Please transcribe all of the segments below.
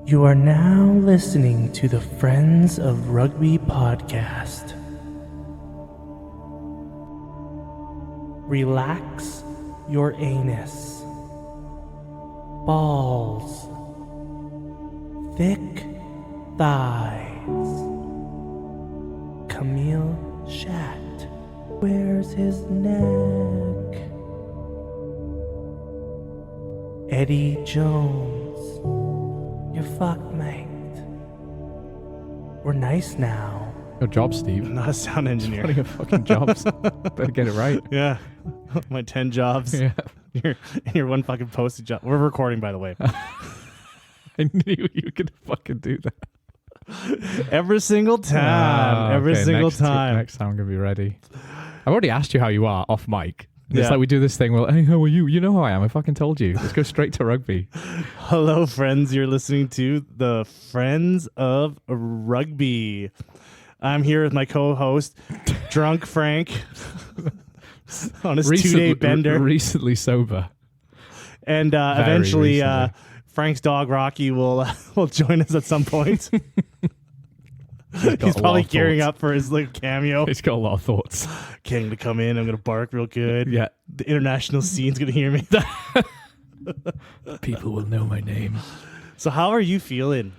You are now listening to the Friends of Rugby podcast. Relax your anus. Balls. Thick thighs. Camille Shat. Where's his neck? Eddie Jones. You're fucked, mate. We're nice now. Good job, Steve. I'm not a sound engineer. What are your fucking jobs? Better get it right. Yeah. My 10 jobs. Yeah. Your one fucking posted job. We're recording, by the way. I knew you could fucking do that. Every single time. Every single time. Next time I'm going to be ready. I've already asked you how you are off mic. And It's Yeah. like we do this thing, well, hey, how are you? You know who I am. I fucking told you. Let's go straight to rugby. Hello, friends. You're listening to the Friends of Rugby. I'm here with my co-host, Drunk Frank, on his 2-day bender. Recently sober. And eventually, Frank's dog, Rocky, will join us at some point. He's probably gearing up for his little cameo. He's got a lot of thoughts. Okay, I'm going to come in. I'm going to bark real good. Yeah. The international scene's going to hear me. People will know my name. So how are you feeling?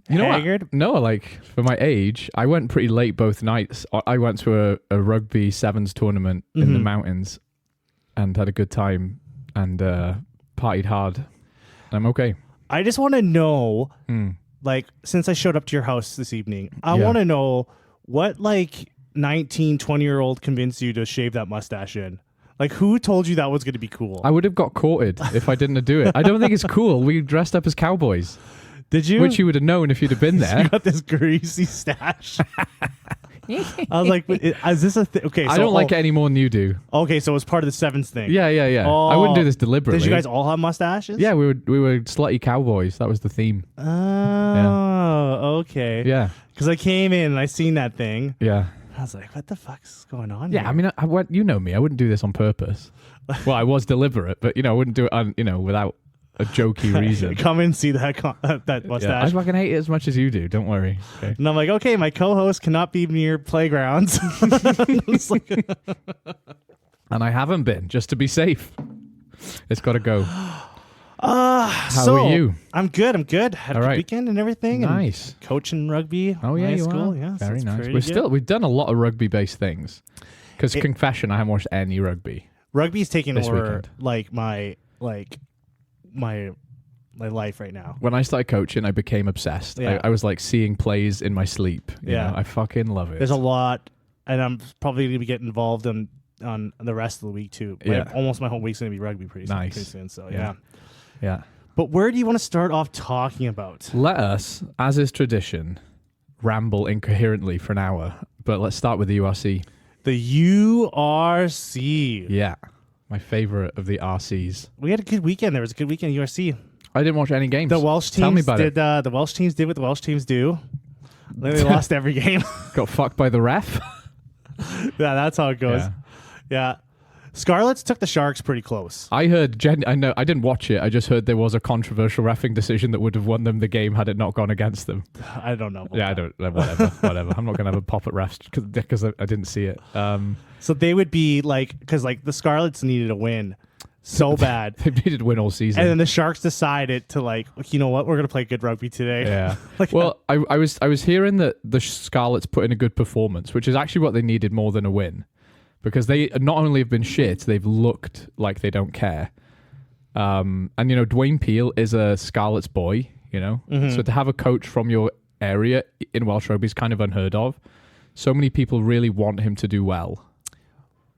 You know Haggard? what? No, like, for my age, I went pretty late both nights. I went to a rugby sevens tournament in the mountains and had a good time and partied hard. I'm okay. I just want to know, like, since I showed up to your house this evening, I want to know what, like, 19, 20-year-old convinced you to shave that mustache in? Like, who told you that was going to be cool? I would have got courted if I didn't do it. I don't think it's cool. We dressed up as cowboys. Did you? Which you would have known if you'd have been there. You got this greasy stash. I was like, is this a thing? Okay, so I don't like it any more than you do. Okay, so it was part of the sevens thing. Yeah. Oh, I wouldn't do this deliberately. Did you guys all have mustaches? Yeah, we were slutty cowboys. That was the theme. Oh, okay. Yeah. Because I came in and I seen that thing. Yeah. I was like, what the fuck's going on Yeah, here? I mean, you know me. I wouldn't do this on purpose. Well, I was deliberate, but, I wouldn't do it, without a jokey reason. Come and see that mustache. Yeah, I fucking hate it as much as you do. Don't worry. Okay. And I'm like, okay, my co-host cannot be near playgrounds. It's like, And I haven't been, just to be safe. It's got to go. How are you? I'm good. Had a All good right. weekend and everything. Nice. And coaching rugby. Oh, yeah, high you school. are. Yeah, so Very it's nice. pretty good. We've done a lot of rugby-based things. Because confession, I haven't watched any rugby. Rugby's taking this over weekend. like my life right now. When I started coaching, I became obsessed. Yeah. I was like seeing plays in my sleep. You know? I fucking love it. There's a lot, and I'm probably going to be getting involved on the rest of the week too. Almost my whole week's going to be rugby pretty soon. So Yeah. But where do you want to start off talking about? Let us, as is tradition, ramble incoherently for an hour. But let's start with the URC. The URC. Yeah. My favorite of the RCs. We had a good weekend. There was a good weekend at URC. I didn't watch any games. The Welsh teams Tell me about it. The Welsh teams did what the Welsh teams do. They lost every game. Got fucked by the ref. Yeah, that's how it goes. Yeah. Scarlets took the Sharks pretty close. I heard, I didn't watch it. I just heard there was a controversial reffing decision that would have won them the game had it not gone against them. I don't know. Yeah, I don't. Whatever. I'm not going to have a pop at refs because I didn't see it. So they would be like, because like the Scarlets needed a win so bad. They needed to win all season. And then the Sharks decided to like, you know what, we're going to play good rugby today. Yeah. Like, well, I was hearing that the Scarlets put in a good performance, which is actually what they needed more than a win. Because they not only have been shit, they've looked like they don't care. And, Dwayne Peel is a Scarlets boy, So to have a coach from your area in Welsh rugby is kind of unheard of. So many people really want him to do well.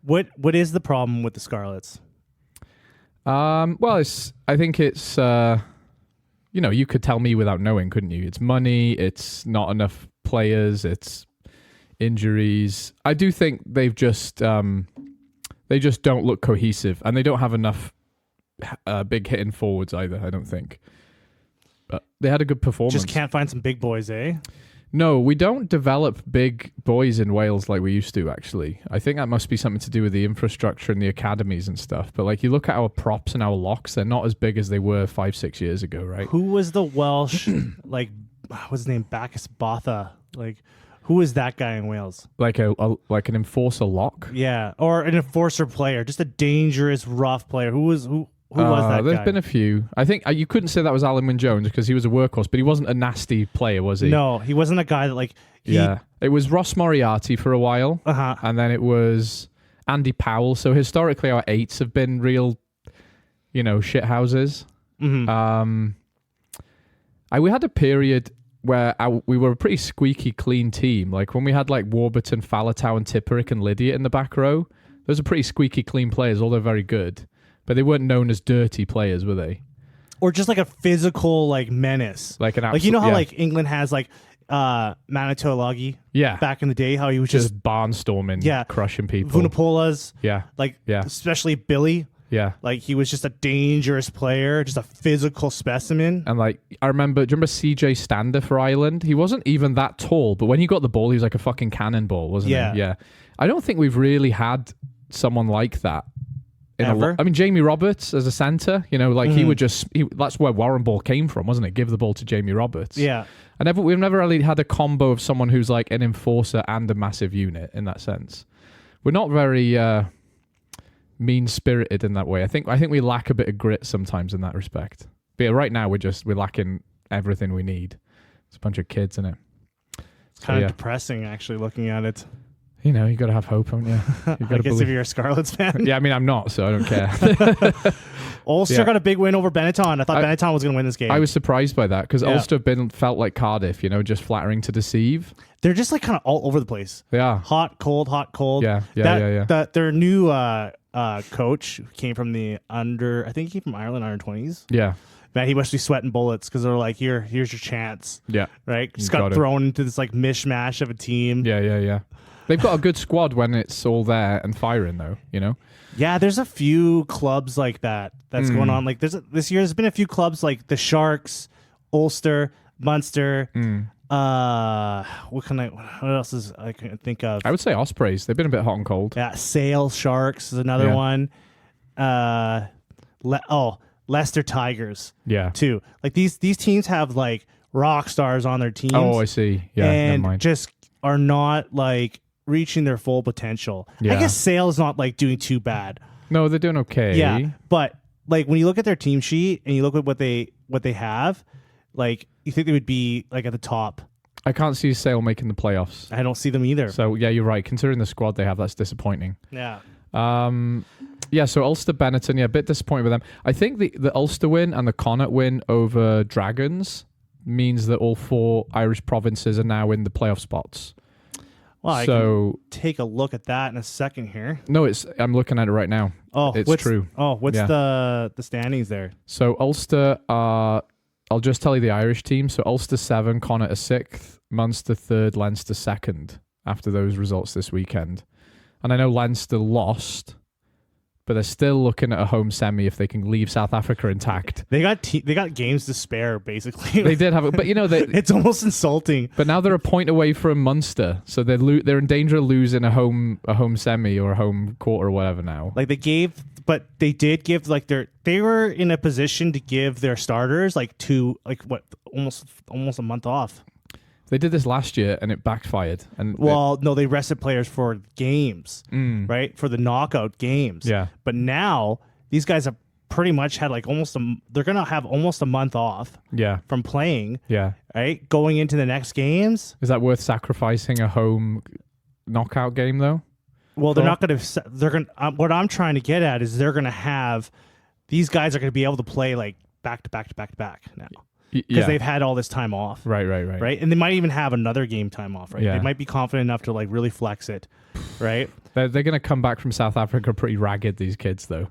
What is the problem with the Scarlets? Well, I think it's, you could tell me without knowing, couldn't you? It's money, it's not enough players, it's injuries. I do think they just don't look cohesive, and they don't have enough big hitting forwards either. I don't think, but they had a good performance. Just can't find some big boys, eh? No, we don't develop big boys in Wales like we used to, actually. I think that must be something to do with the infrastructure and the academies and stuff. But like you look at our props and our locks, they're not as big as they were 5-6 years ago, right? Who was the Welsh, like, what's his name? Bacchus Botha. Like, who was that guy in Wales? Like like an enforcer lock? Yeah, or an enforcer player. Just a dangerous, rough player. Who was that There's guy? been a few. I think you couldn't say that was Alan Wynne-Jones because he was a workhorse, but he wasn't a nasty player, was he? No, he wasn't a guy that, like... It was Ross Moriarty for a while, and then it was Andy Powell. So historically, our 8s have been real, shit houses. Mm-hmm. We had a period where we were a pretty squeaky clean team. Like when we had like Warburton, Falatau, and Tipperick and Lydia in the back row, those are pretty squeaky clean players, although very good. But they weren't known as dirty players, were they? Or just like a physical like menace. Like an like, you know how like England has like Manitoulagi back in the day, how he was just barnstorming, crushing people. Vunipolas. Yeah. Especially Billy. Yeah. Like he was just a dangerous player, just a physical specimen. And like do you remember CJ Stander for Ireland? He wasn't even that tall, but when he got the ball, he was like a fucking cannonball, wasn't he? Yeah. I don't think we've really had someone like that. Ever? I mean, Jamie Roberts as a centre, he would that's where Warren Ball came from, wasn't it? Give the ball to Jamie Roberts. Yeah. We've never really had a combo of someone who's like an enforcer and a massive unit in that sense. We're not very mean-spirited in that way. I think we lack a bit of grit sometimes in that respect. But yeah, right now we're lacking everything we need. It's a bunch of kids, isn't it? It's kind of depressing, actually, looking at it. You got to have hope, haven't you? I guess if you're a Scarlets fan. Yeah, I mean, I'm not, so I don't care. Ulster got a big win over Benetton. I thought Benetton was going to win this game. I was surprised by that because Ulster felt like Cardiff, just flattering to deceive. They're just like kind of all over the place. They are. Hot, cold, hot, cold. Yeah. Their new coach came from the I think he came from Ireland, under 20s. Yeah. Man, he must be sweating bullets because they're like, here's your chance. Yeah. Right? Just got thrown into this like mishmash of a team. Yeah. They've got a good squad when it's all there and firing, though, Yeah, there's a few clubs like that's going on. Like this year, there's been a few clubs like the Sharks, Ulster, Munster. What else is I can think of? I would say Ospreys. They've been a bit hot and cold. Yeah, Sale Sharks is another one. Leicester Tigers. Yeah, too. Like these teams have like rock stars on their teams. Oh, I see. Yeah, and just are not like reaching their full potential. Yeah. I guess Sale is not like doing too bad. No, they're doing okay. Yeah, but like when you look at their team sheet and you look at what they have, like you think they would be like at the top. I can't see Sale making the playoffs. I don't see them either. So yeah, you're right. Considering the squad they have, that's disappointing. Yeah. So Ulster Benetton, a bit disappointed with them. I think the Ulster win and the Connacht win over Dragons means that all 4 Irish provinces are now in the playoff spots. Well, I can take a look at that in a second here. No, I'm looking at it right now. Oh, it's true. Oh, what's the standings there? So Ulster are, I'll just tell you the Irish team. So Ulster 7, Connacht 6th, Munster 3rd, Leinster 2nd after those results this weekend. And I know Leinster lost, but they're still looking at a home semi if they can leave South Africa intact. They got games to spare, basically. They did have it, but it's almost insulting. But now they're a point away from Munster, so they're in danger of losing a home semi or a home quarter or whatever now. Like they did give like they were in a position to give their starters almost a month off. They did this last year and it backfired. No, they rested players for games, right? For the knockout games. Yeah. But now these guys have pretty much had like they're going to have almost a month off from playing. Yeah. Right? Going into the next games. Is that worth sacrificing a home knockout game though? Well, they're not going to, what I'm trying to get at is these guys are going to be able to play like back to back to back to back now. Because they've had all this time off. Right. And they might even have another game time off, right? Yeah. They might be confident enough to like really flex it, right? They're going to come back from South Africa pretty ragged, these kids, though.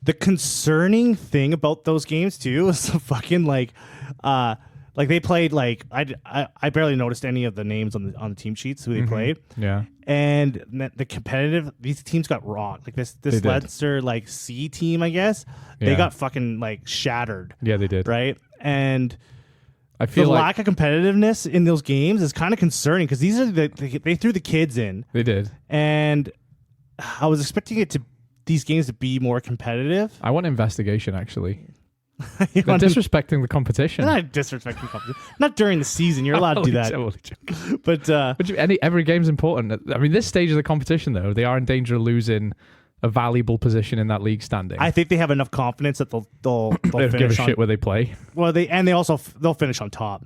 The concerning thing about those games, too, is the fucking like they played like I barely noticed any of the names on the team sheets who they played. Yeah. And the competitive, these teams got rocked. Like this Leinster like C team, I guess, they got fucking like shattered. Yeah, they did. Right. And I feel the like lack of competitiveness in those games is kind of concerning because these are they threw the kids in. they did. And I was expecting these games to be more competitive. I want investigation, actually. You They're want disrespecting the competition. Not disrespecting competition. Not during the season. You're allowed to do that. But every game's important. I mean, this stage of the competition, though, they are in danger of losing a valuable position in that league standing. I think they have enough confidence that they'll they don't finish give a on, shit where they play. Well, they'll finish on top.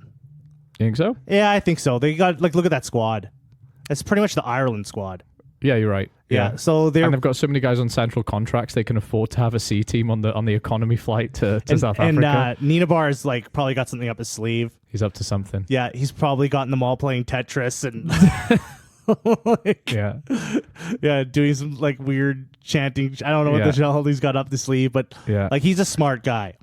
You think so? Yeah, I think so. They got look at that squad. It's pretty much the Ireland squad. Yeah, you're right. Yeah. So they've got so many guys on central contracts they can afford to have a C team on the economy flight to South Africa. And Nina Bar's probably got something up his sleeve. He's up to something. Yeah, he's probably gotten them all playing Tetris and yeah, doing some weird chanting. I don't know what the hell he's got up the sleeve, but he's a smart guy.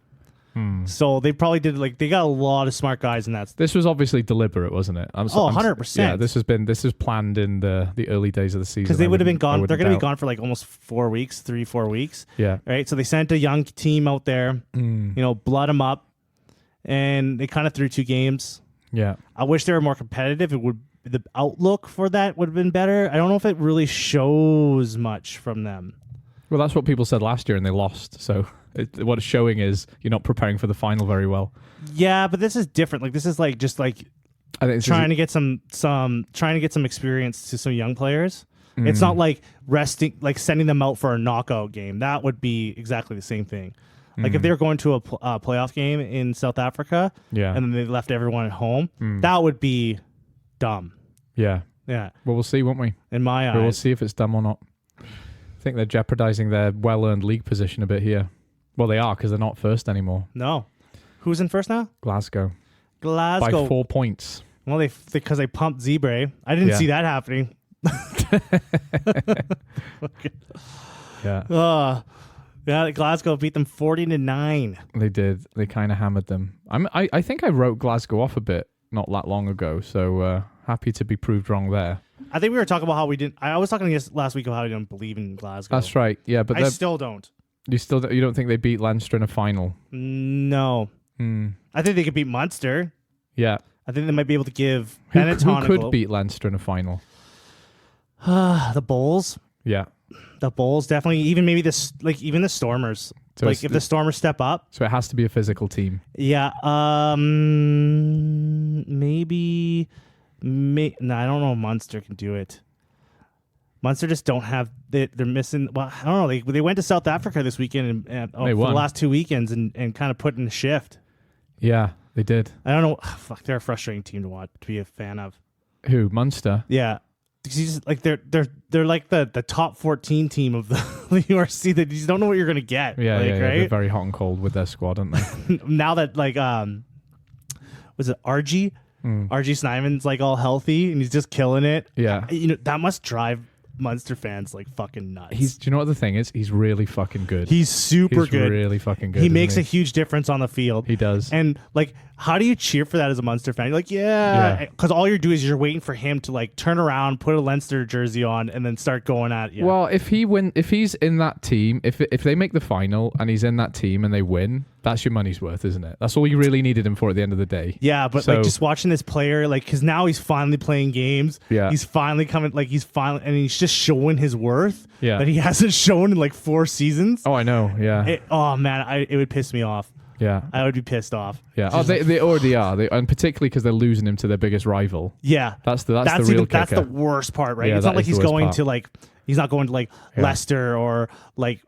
So they probably did they got a lot of smart guys in that. This was obviously deliberate, wasn't it? 100%. Yeah, this was planned in the early days of the season. Because they would have been gone. They're going to be gone for almost 4 weeks, 3-4 weeks. Yeah. Right. So they sent a young team out there, blood them up, and they kind of threw 2 games. Yeah. I wish they were more competitive. The outlook for that would have been better. I don't know if it really shows much from them. Well, that's what people said last year, and they lost. So what it's showing is you're not preparing for the final very well. Yeah, but this is different. This is I think trying to get some experience to some young players. It's not sending them out for a knockout game. That would be exactly the same thing. If they were going to a playoff game in South Africa, and then they left everyone at home, that would be dumb. Yeah. Yeah. Well, we'll see, won't we? In my eyes. We'll see if it's dumb or not. I think they're jeopardizing their well-earned league position a bit here. Well, they are because they're not first anymore. No. Who's in first now? Glasgow. By 4 points. Well, because they pumped Zebre. I didn't see that happening. Yeah, Glasgow beat them 40-9. They did. They kind of hammered them. I think I wrote Glasgow off a bit not that long ago, so happy to be proved wrong there. I think we were talking about how we didn't. I was talking last week about how we didn't believe in Glasgow. That's right. Yeah, but I still don't. You don't think they beat Leinster in a final? No. I think they could beat Munster. Yeah. I think they might be able to give who Benetton beat Leinster in a final? The Bulls. Yeah. The Bulls definitely. Even maybe even the Stormers. So if the Stormers step up. So it has to be a physical team. Yeah. Maybe. No, I don't know if Munster can do it. Munster just don't have. They're missing. Well, I don't know. They went to South Africa this weekend and for the last 2 weekends and kind of put in a shift. Yeah, they did. I don't know. Fuck, they're a frustrating team to watch, to be a fan of. Who? Munster? Yeah. They're like the top 14 team of the URC that you just don't know what you're gonna get. Yeah, right? They're very hot and cold with their squad, aren't they? Now that was it RG? RG Snyman's all healthy and he's just killing it. Yeah, that must drive Munster fans fucking nuts. Do you know what the thing is? He's really fucking good. He's super good. Really fucking good. He makes a huge difference on the field. He does. And how do you cheer for that as a Munster fan? You're yeah, because all you're doing is you're waiting for him to turn around, put a Leinster jersey on, and then start going at you. Well, if he's in that team, if they make the final and he's in that team and they win, that's your money's worth, isn't it? That's all you really needed him for at the end of the day. Yeah, but just watching this player, because now he's finally playing games. Yeah, he's finally coming. And he's just showing his worth. Yeah, that he hasn't shown in 4 seasons. Oh, I know. Yeah. It would piss me off. Yeah, I would be pissed off. Yeah, they already are, and particularly because they're losing him to their biggest rival. Yeah, that's the real kicker. That's the worst part, right? Yeah, it's not like he's going part. to he's not going to Leicester or I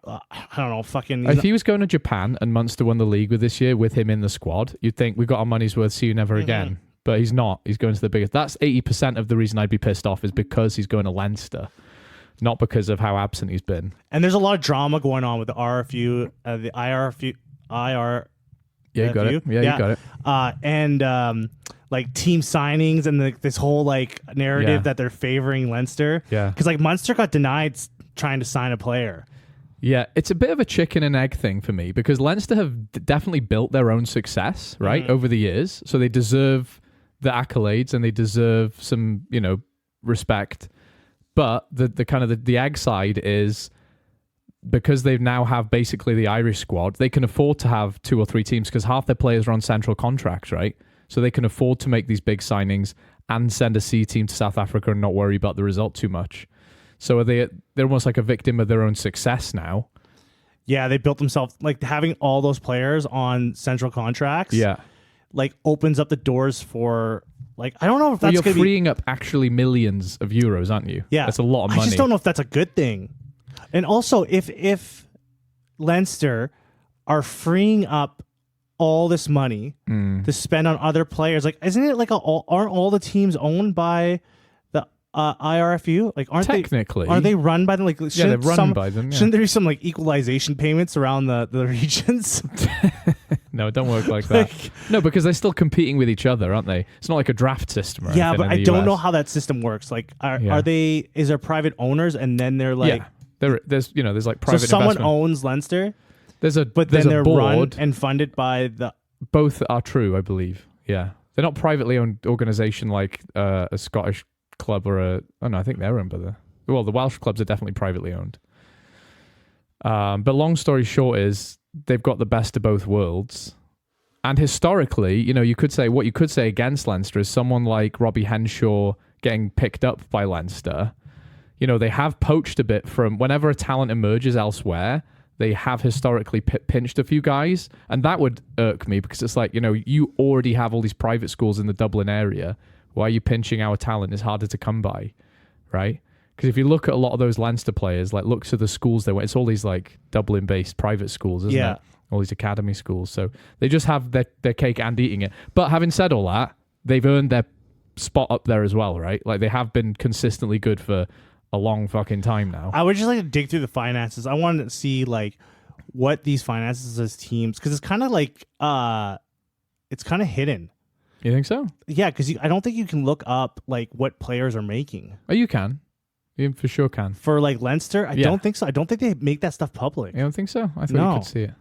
don't know, fucking. If he was going to Japan and Munster won the league with this year with him in the squad, you'd think we got our money's worth. See you never again. But he's not. He's going to the biggest. That's 80% of the reason I'd be pissed off is because he's going to Leinster. Not because of how absent he's been. And there's a lot of drama going on with the RFU, the IR. Yeah, you got it. Yeah, you got it. And team signings and this whole narrative that they're favoring Leinster. Yeah. Because Munster got denied trying to sign a player. Yeah, it's a bit of a chicken and egg thing for me because Leinster have definitely built their own success, right, over the years. So they deserve the accolades and they deserve some, respect. But the kind of the egg side is because they now have basically the Irish squad, they can afford to have 2 or 3 teams because half their players are on central contracts, right? so they can afford to make these big signings and send a C team to South Africa and not worry about the result too much. So they're almost like a victim of their own success now. Yeah, they built themselves, like having all those players on central contracts. Yeah, like opens up the doors for, like, I don't know if that's you're going to freeing up actually millions of euros, aren't you? Yeah, that's a lot of money. I just don't know if that's a good thing. And also, if Leinster are freeing up all this money to spend on other players, like, isn't it like aren't all the teams owned by the IRFU? Like, aren't technically? Are they run by them? Like, yeah, they're run by them. Yeah. Shouldn't there be some like equalization payments around the regions? No, it don't work like that. No, because they're still competing with each other, aren't they? It's not like a draft system. Or yeah, but I don't US. know how that system works. Like, are they? Is there private owners, and then they're like, there's like private. So someone investment. owns Leinster. But then they're board. run and funded by the. Both are true, I believe. Yeah, they're not privately owned organization like a Scottish club or a. Oh no, I think they're owned by the Welsh clubs are definitely privately owned. But long story short is they've got the best of both worlds, and historically, you could say what you could say against Leinster is someone like Robbie Henshaw getting picked up by Leinster. They have poached a bit from whenever a talent emerges elsewhere. They have historically pinched a few guys, and that would irk me because it's like, you already have all these private schools in the Dublin area. Why are you pinching our talent? It's harder to come by, right? Because if you look at a lot of those Leinster players, like look to the schools they went, it's all these like Dublin-based private schools, isn't it? All these academy schools. So they just have their cake and eating it. But having said all that, they've earned their spot up there as well, right? Like they have been consistently good for a long fucking time now. I would just like to dig through the finances. I wanted to see like what these finances as teams, because it's kind of like it's kind of hidden. You think so? Yeah, because I don't think you can look up like what players are making. Oh, you can. You for sure can. For like Leinster, I don't think so. I don't think they make that stuff public. You don't think so? I thought you could see it.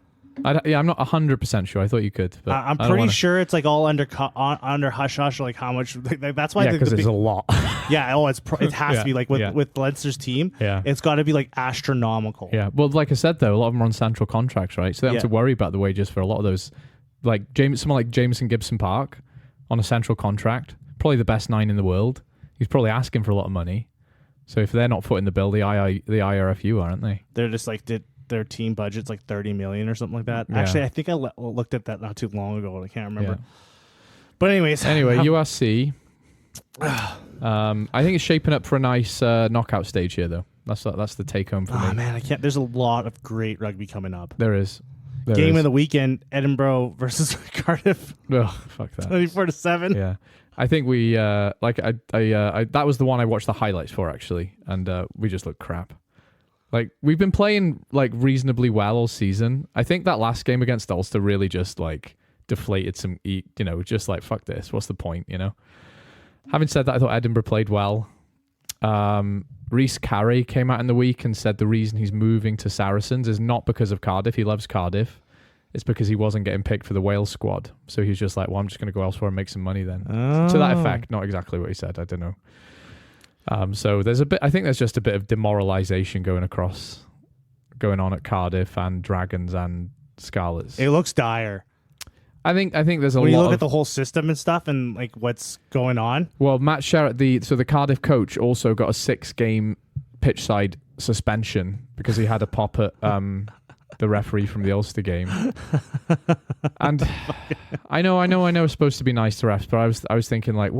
I'm not 100% sure. I thought you could. But I'm pretty sure it's like all under hush hush. Like how much? Like, that's why. Yeah, because it's a lot. Yeah. Oh, it has to be like with Leinster's team. Yeah. It's got to be like astronomical. Yeah. Well, like I said though, a lot of them are on central contracts, right? So they don't have to worry about the wages for a lot of those. Like someone like Jameson Gibson Park on a central contract, probably the best 9 in the world. He's probably asking for a lot of money. So if they're not footing the bill, the IRFU aren't they? They're just like their team budget's like 30 million or something like that. Yeah. Actually, I think I looked at that not too long ago and I can't remember. Yeah. But anyways. Anyway, USC. I think it's shaping up for a nice knockout stage here, though. That's the take home for me. Oh man, I can't. There's a lot of great rugby coming up. There is. Game of the weekend: Edinburgh versus Cardiff. Oh, fuck that. 24-7. Yeah, I think we that was the one I watched the highlights for actually, and we just looked crap. Like we've been playing like reasonably well all season. I think that last game against Ulster really just like deflated some, just like fuck this. What's the point? Having said that, I thought Edinburgh played well. Rhys Carey came out in the week and said the reason he's moving to Saracens is not because of Cardiff. He loves Cardiff. It's because he wasn't getting picked for the Wales squad. So he was just like, well, I'm just going to go elsewhere and make some money then. Oh. To that effect. Not exactly what he said. I don't know. So I think there's just a bit of demoralization going on at Cardiff and Dragons and Scarlets. It looks dire. I think there's a lot. When you look at the whole system and stuff and like what's going on. Well, Matt Sherratt, the Cardiff coach, also got a 6-game pitchside suspension because he had a pop at the referee from the Ulster game. And I know it's supposed to be nice to refs, but I was thinking like,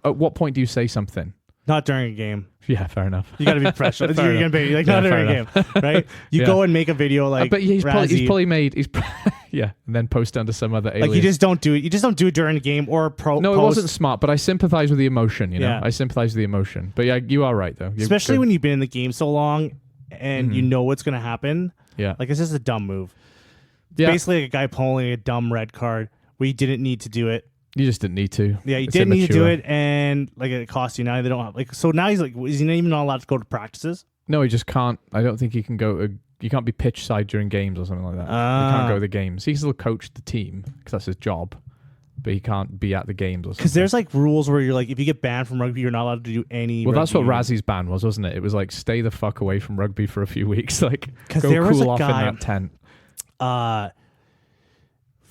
at what point do you say something? Not during a game. Yeah, fair enough. You got to be professional. You're going to be like, not during a game, right? You go and make a video like. But he's probably made. And then post under some other alias. Like you just don't do it. You just don't do it during a game or No, it wasn't smart. But I sympathize with the emotion. I sympathize with the emotion. But yeah, you are right though. Especially when you've been in the game so long and you know what's going to happen. Yeah, like it's just a dumb move. It's basically like a guy pulling a dumb red card where you didn't need to do it. You just didn't need to. Yeah, you didn't need to do it, and like it costs you. Now they don't have like. So now he's like, is he not even not allowed to go to practices? No, he just can't. I don't think he can go. You can't be pitch side during games or something like that. He can't go to the games. He can still coach the team because that's his job, but he can't be at the games or something. Because there's like rules where you're like, if you get banned from rugby, you're not allowed to do any. Well, that's what Razzie's ban was, wasn't it? It was like stay the fuck away from rugby for a few weeks. Like, because go there was cool a off guy, in that tent.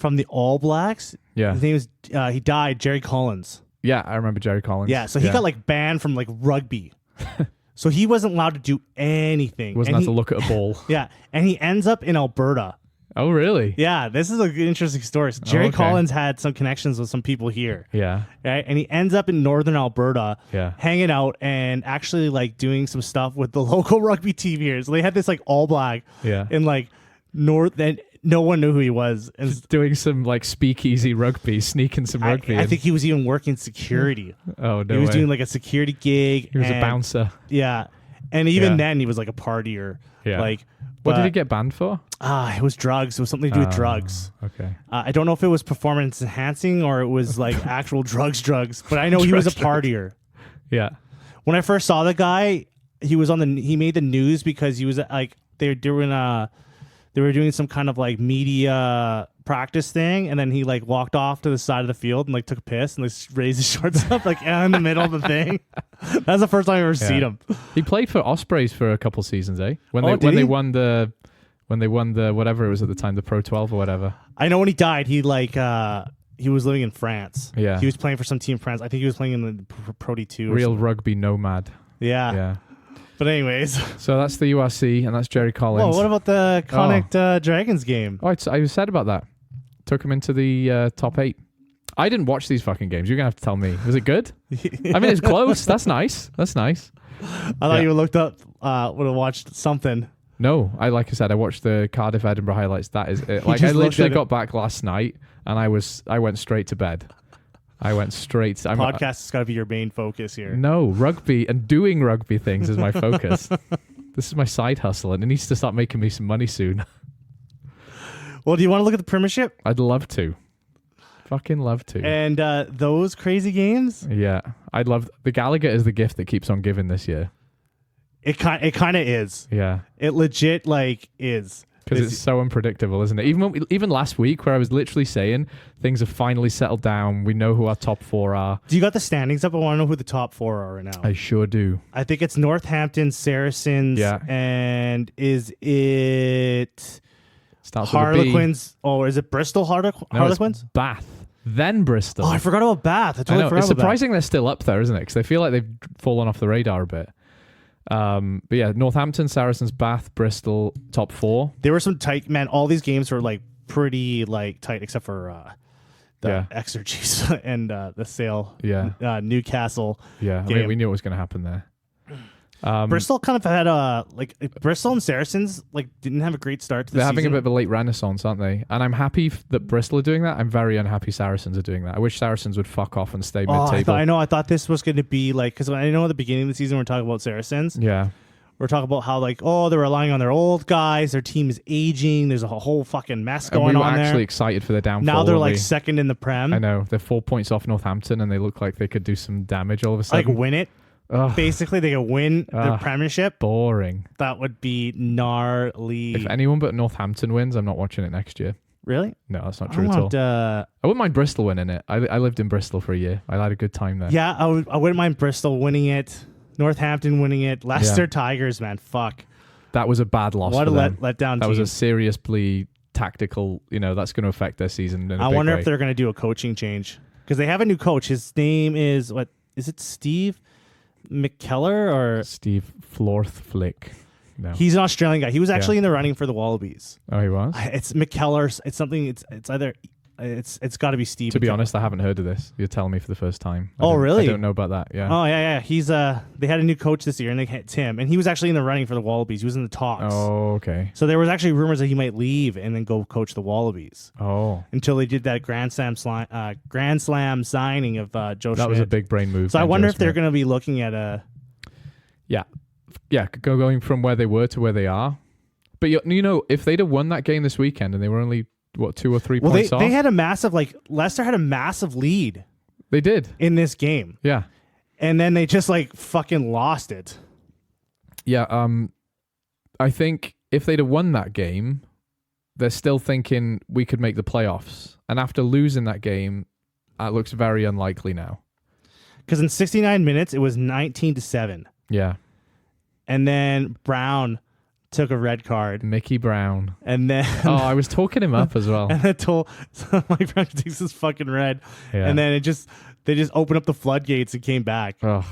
from the All Blacks. Yeah. His name is he died. Jerry Collins. Yeah, I remember Jerry Collins. Yeah, so he got like banned from like rugby. So he wasn't allowed to do anything. Wasn't allowed to look at a ball. Yeah, and he ends up in Alberta. Oh, really? Yeah, this is an interesting story. So Jerry Collins had some connections with some people here. Yeah. Right, and he ends up in northern Alberta, Yeah. hanging out and actually like doing some stuff with the local rugby team here. So they had this like All Black, Yeah. in like north, and no one knew who he was. And Just doing some like speakeasy rugby, sneaking some rugby. I think he was even working security. Oh, no He was way. doing like a security gig. He was a and- bouncer. Yeah, and even Yeah. then he was like a partier. Yeah. Like, What did but- he get banned for? It was drugs. It was something to do with drugs. Okay. I don't know if it was performance enhancing or it was like actual drugs, but I know he was a partier. Yeah. When I first saw the guy, he made the news because he was like they were doing some kind of like media practice thing, and then he like walked off to the side of the field and like took a piss and like raised his shorts up like in the middle of the thing. That's the first time I've ever seen him. He played for Ospreys for a couple seasons, eh? When Oh, did they he? won the whatever it was at the time, the Pro 12 or whatever. I know when he died, he like he was living in France. Yeah. He was playing for some team in France. I think he was playing in the Pro D2. or Real something. rugby nomad. Yeah. Yeah. But anyways. So that's the URC, and that's Jerry Collins. Well, what about the Connacht Dragons game? Oh, I said about that. Took him into the top 8. I didn't watch these fucking games. You're going to have to tell me. Was it good? I mean, it's close. That's nice. That's nice. I thought you looked up, would have watched something. No, like I said, I watched the Cardiff Edinburgh highlights. That is it. Like, I just looked literally at it. got back last night, and I went straight to bed. I went straight. Podcast has got to be your main focus here. No, rugby and doing rugby things is my focus. This is my side hustle, and it needs to start making me some money soon. Well, do you want to look at the Premiership? I'd love to. Fucking love to. And those crazy games? Yeah. I'd love... The Gallagher is the gift that keeps on giving this year. It kind of is. Yeah. It legit like is. Because it's so unpredictable, isn't it? Even last week where I was literally saying things have finally settled down. We know who our top 4 are. Do you got the standings up? I want to know who the top 4 are right now. I sure do. I think it's Northampton, Saracens, and is it Starts with a B. Harlequins? Oh, is it Bristol No, it's Harlequins? Bath. Then Bristol. Oh, I forgot about Bath. I I totally know. forgot It's about surprising they're still up there, isn't it? Because they feel like they've fallen off the radar a bit. But yeah, Northampton, Saracens, Bath, Bristol, top 4. There were some tight, man. All these games were like pretty like tight, except for the Exeter Chiefs and the Sale, Newcastle. Yeah, I game. mean, we knew it was going to happen there. Bristol kind of had like Bristol and Saracens like didn't have a great start to the They're season. having a bit of a late renaissance, aren't they? And I'm happy that Bristol are doing that. I'm very unhappy Saracens are doing that. I wish Saracens would fuck off and stay mid-table. I thought this was going to be like, because I know at the beginning of the season we're talking about Saracens. Yeah. We're talking about how like, they're relying on their old guys. Their team is aging. There's a whole fucking mess And going we were on actually there. excited for their downfall. Now they're weren't like we? second in the Prem. I know. They're 4 points off Northampton, and they look like they could do some damage all of a Like sudden. win it. Ugh, Basically, they could win the Premiership. boring. That would be gnarly. If anyone but Northampton wins, I'm not watching it next year. Really? No, that's not I true at all. want, I wouldn't mind Bristol winning it. I lived in Bristol for a year. I had a good time there. yeah, I wouldn't mind Bristol winning it. Northampton winning it. Leicester Tigers, man. Fuck. That was a bad loss What for a them. letdown That was team. a seriously tactical, that's going to affect their season. In a I big wonder way. if they're going to do a coaching change. Because they have a new coach. His name is, is it Steve McKellar or... Steve Florthflick. No. He's an Australian guy. He was actually in the running for the Wallabies. Oh, he was? It's McKellar. It's something. It's either. It's got to be Steve. To be McKellar. honest, I haven't heard of this. You're telling me for the first time. Oh, really? I don't know about that. Yeah. Oh yeah. He's they had a new coach this year, and it's him. And he was actually in the running for the Wallabies. He was in the talks. Oh, okay. So there was actually rumors that he might leave and then go coach the Wallabies Oh. until they did that Grand Slam signing of Joe Schmidt. That was a big brain move. So I by wonder Joe if they're Schmidt. going to be looking at a. Yeah, going from where they were to where they are. But if they'd have won that game this weekend and they were only 2 or 3 Well, points off, they had a massive Leicester had a massive lead they did. in this game, Yeah. and then they just fucking lost it. Yeah. I think if they'd have won that game, they're still thinking we could make the playoffs. And after losing that game, that looks very unlikely now. Because in 69 minutes, it was 19-7. Yeah. And then Brown took a red card, Mickey Brown. and then Oh, I was talking him up as well. and then Mike Brown takes this fucking red, Yeah. and then they just opened up the floodgates and came back. Ugh.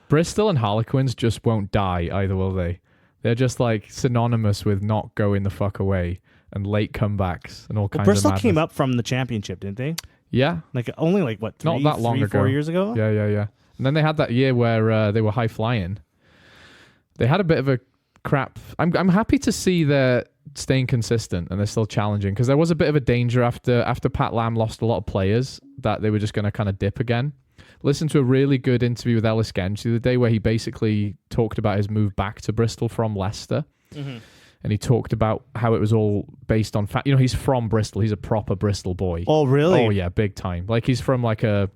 Bristol and Harlequins just won't die either, will they? They're just like synonymous with not going the fuck away and late comebacks and all kinds Bristol of madness. came up from the championship, didn't they? Yeah. Like only like what? Not that long ago. 4 years ago. Yeah. And then they had that year where they were high flying. They had a bit of a crap. I'm happy to see they're staying consistent and they're still challenging, because there was a bit of a danger after Pat Lam lost a lot of players that they were just going to kind of dip again. Listened to a really good interview with Ellis Genge the other day where he basically talked about his move back to Bristol from Leicester. Mm-hmm. And he talked about how it was all based on fact. You know, he's from Bristol. He's a proper Bristol boy. Oh, really? Oh, yeah, big time. Like, he's from like I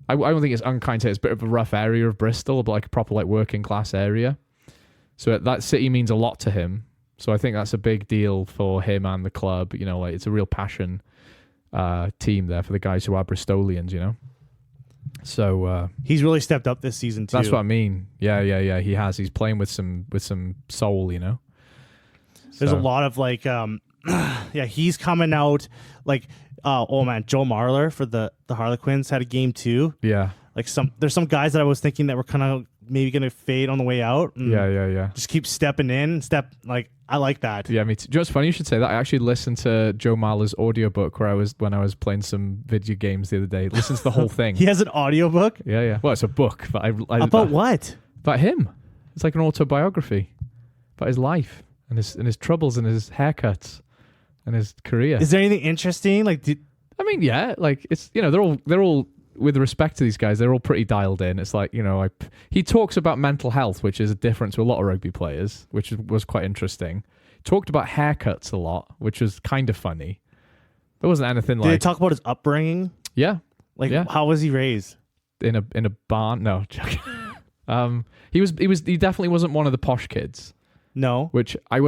don't think it's unkind to say, it's a bit of a rough area of Bristol, but like a proper like working class area. So that city means a lot to him. So I think that's a big deal for him and the club. You know, like it's a real passion team there for the guys who are Bristolians, you know. So he's really stepped up this season too. That's what I mean. Yeah. He has. He's playing with some soul, you know. There's a lot of like, yeah, he's coming out like, oh man, Joe Marler for the Harlequins had a game too. Yeah. Like there's some guys that I was thinking that were kind of maybe going to fade on the way out. Yeah. Just keep stepping in, like, I like that. Yeah, me too. Do you know what's funny? You should say that. I actually listened to Joe Marler's audiobook when I was playing some video games the other day. Listen to the whole thing. He has an audiobook? Yeah. Well, it's a book, but About what? About him. It's like an autobiography about his life and his troubles and his haircuts and his career. Is there anything interesting? Like, I mean, yeah, like it's, you know, they're all with respect to these guys, they're all pretty dialed in. It's like, you know, he talks about mental health, which is different to a lot of rugby players, which was quite interesting. Talked about haircuts a lot, which was kind of funny. There wasn't anything like. Did they talk about his upbringing? Yeah. Like, yeah. How was he raised? In a barn? No, joking. He definitely wasn't one of the posh kids. No. Which I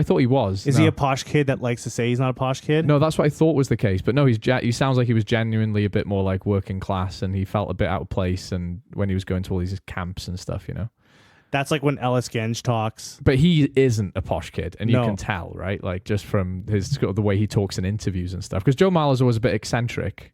thought he was. Is he a posh kid that likes to say he's not a posh kid? No, that's what I thought was the case. But no, he sounds like he was genuinely a bit more like working class, and he felt a bit out of place and when he was going to all these camps and stuff, you know. That's like when Ellis Genge talks. But he isn't a posh kid, and you can tell, right? Like just from the way he talks in interviews and stuff. Because Joe Marler's always a bit eccentric.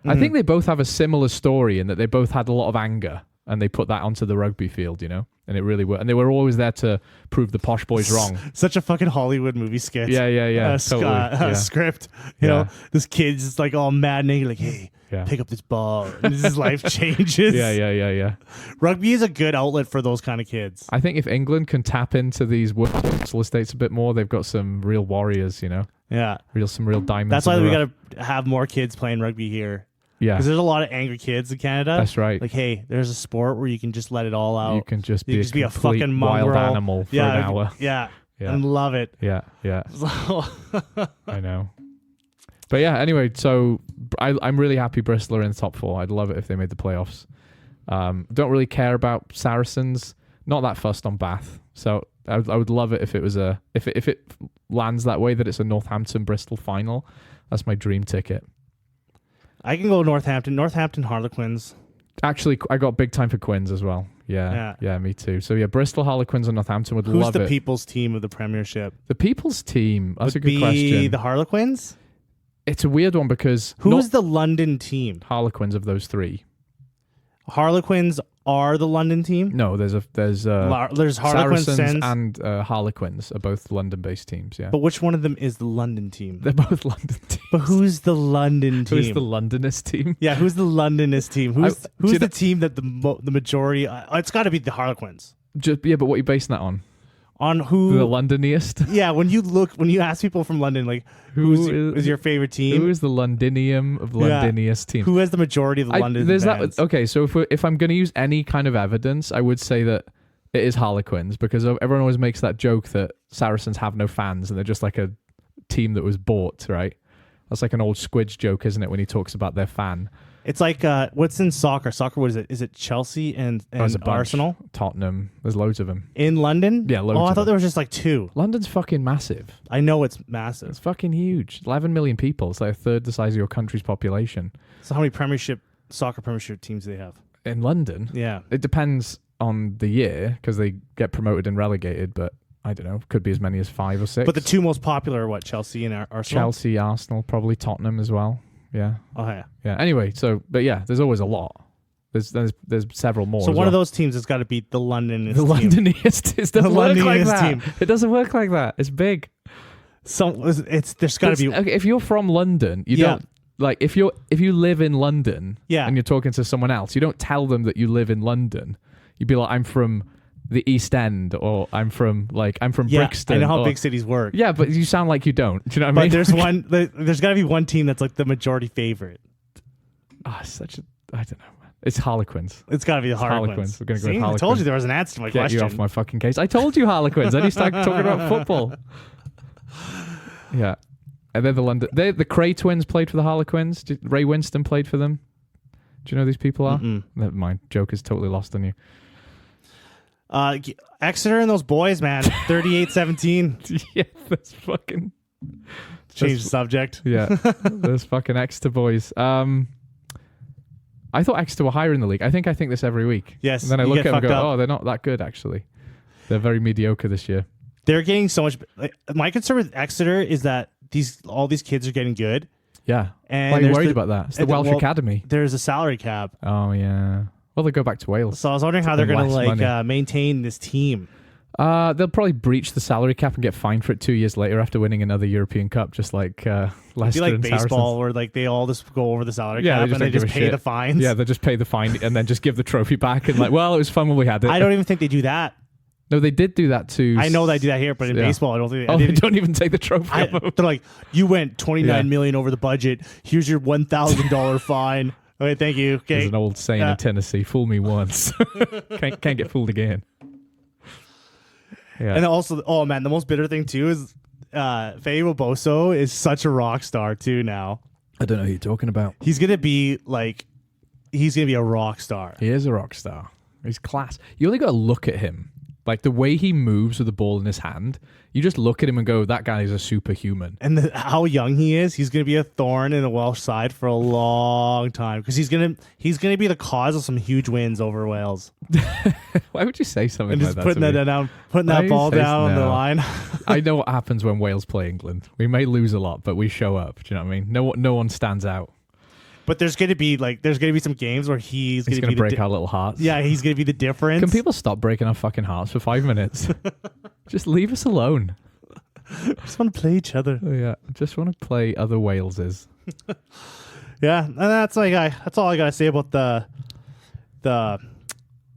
I think they both have a similar story in that they both had a lot of anger, and they put that onto the rugby field, you know. And it really worked. And they were always there to prove the posh boys wrong. Such a fucking Hollywood movie sketch. Yeah. Totally. Script. You know, this kid's just like all mad and angry, like, hey, pick up this ball. And his life changes. Yeah. Rugby is a good outlet for those kind of kids. I think if England can tap into these coastal estates a bit more, they've got some real warriors, you know? Yeah. Some real diamonds. That's why we got to have more kids playing rugby here. Yeah. Because there's a lot of angry kids in Canada. That's right. Like, hey, there's a sport where you can just let it all out. You can just be a fucking wild animal for an hour. Yeah. And love it. Yeah. I know. But yeah, anyway, so I'm really happy Bristol are in the top four. I'd love it if they made the playoffs. Don't really care about Saracens. Not that fussed on Bath. So I would love it if it was if it lands that way, that it's a Northampton Bristol final. That's my dream ticket. I can go Northampton Harlequins. Actually, I got big time for Quins as well. Yeah, me too. So yeah, Bristol Harlequins and Northampton would love it. Who's the people's team of the Premiership? The people's team? That's a good question. The Harlequins? It's a weird one because... Who's the London team? Harlequins of those three. Harlequins are the London team? No, there's Harlequins Saracens and Harlequins are both London-based teams, yeah. But which one of them is the London team? They're both London teams. But who's the London team? Who's the Londonist team? Yeah, who's the Londonist team? Who's the team that the majority... it's got to be the Harlequins. But what are you basing that on? On who? The Londoniest? Yeah, when you ask people from London, like, who is your favorite team? Who is the Londinium of Londoniest team? Who has the majority of the London fans? Okay, so if I'm going to use any kind of evidence, I would say that it is Harlequins, because everyone always makes that joke that Saracens have no fans and they're just like a team that was bought, right? That's like an old Squidge joke, isn't it, when he talks about their fan? It's like, what's in soccer? Soccer, what is it? Is it Chelsea and Arsenal? Tottenham. There's loads of them. In London? Yeah, loads of them. I thought there was just like two. London's fucking massive. I know it's massive. It's fucking huge. 11 million people. It's like a third the size of your country's population. So how many soccer premiership teams do they have? In London? Yeah. It depends on the year, because they get promoted and relegated, but I don't know, could be as many as 5 or 6. But the two most popular are what? Chelsea and Arsenal? Chelsea, Arsenal, probably Tottenham as well. Yeah. Oh, yeah. Yeah. Anyway, but yeah, there's always a lot. There's several more. So as one of well. those teams has got to beat the Londonist The team. Londonist doesn't work like Londonist that. team. It doesn't work like that. It's big. There's got to be. Okay, if you're from London, you don't like if you live in London and you're talking to someone else, you don't tell them that you live in London. You'd be like, I'm from the East End, or I'm from Brixton. I know how big cities work. Yeah, but you sound like you don't. Do you know what I mean? But there's got to be one team that's like the majority favorite. I don't know. It's Harlequins. It's got to be the Harlequins. We're going to go with I Harlequins. told you there was an answer to my Get question. you off my fucking case. I told you Harlequins. Then you start talking about football. Yeah. And then the Cray twins played for the Harlequins. Ray Winston played for them. Do you know who these people are? Never mind. Joke is totally lost on you. Exeter and those boys, man. 38-17. Yeah, that's fucking... Change the subject. Yeah, those fucking Exeter boys. I thought Exeter were higher in the league. I think this every week. Yes. And then I look at them and go, up. oh, they're not that good, actually. They're very mediocre this year. They're getting so much... my concern with Exeter is that all these kids are getting good. Yeah. And why are you worried about that? It's the Welsh Academy. There's a salary cap. Oh, yeah. Well, they go back to Wales. So I was wondering how they're going to maintain this team. They'll probably breach the salary cap and get fined for it 2 years later after winning another European Cup, just like Leicester like and baseball, Saracens. where they all just go over the salary cap and they just pay the fines. Yeah, they just pay the fine and then just give the trophy back and well, it was fun when we had it. I don't even think they do that. No, they did do that too. I know they do that here, but in baseball, I don't think. They don't even take the trophy. They're like, you went $29 million over the budget. Here's your $1,000 fine. Okay, thank you. Okay. There's an old saying in Tennessee: "Fool me once, can't get fooled again." Yeah. And also, oh man, the most bitter thing too is Fabo Boso is such a rock star too now. I don't know who you're talking about. He's gonna be a rock star. He is a rock star. He's class. You only got to look at him. Like the way he moves with the ball in his hand, you just look at him and go, that guy is a superhuman. And how young he is, he's going to be a thorn in the Welsh side for a long time because he's going to be the cause of some huge wins over Wales. Why would you say something and like just that? putting that ball down on the line. I know what happens when Wales play England. We may lose a lot, but we show up. Do you know what I mean? No one stands out. But there's going to be some games where he's going to break our little hearts. Yeah, he's going to be the difference. Can people stop breaking our fucking hearts for 5 minutes? Just leave us alone. Just want to play each other. Oh, yeah, just want to play other Waleses. Yeah, and that's all I got to say about the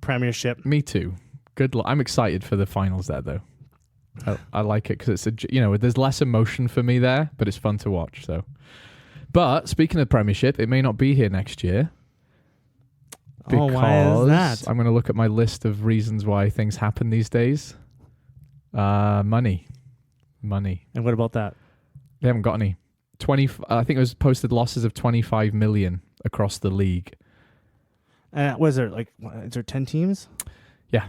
Premiership. Me too. Good luck. I'm excited for the finals there, though. I like it because it's there's less emotion for me there, but it's fun to watch. So. But speaking of Premiership, it may not be here next year. Because why is that? I'm going to look at my list of reasons why things happen these days. Money. And what about that? They haven't got any. I think it was posted losses of 25 million across the league. Was there is there 10 teams? Yeah.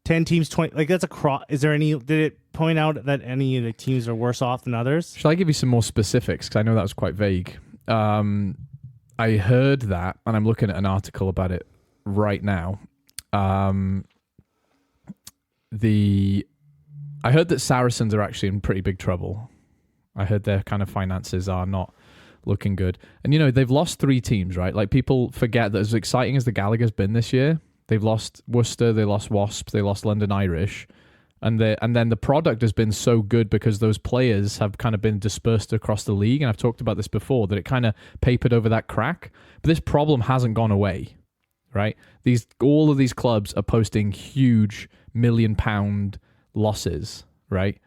10 teams, 20. That's is there any? Did it point out that any of the teams are worse off than others? Shall I give you some more specifics? Because I know that was quite vague. I heard that, and I'm looking at an article about it right now. I heard that Saracens are actually in pretty big trouble. I heard their kind of finances are not looking good. And, they've lost 3 teams, right? Like, people forget that as exciting as the Gallagher's been this year, they've lost Worcester, they lost Wasps, they lost London Irish. And then the product has been so good because those players have kind of been dispersed across the league. And I've talked about this before, that it kind of papered over that crack. But this problem hasn't gone away, right? All of these clubs are posting huge £1 million losses, right?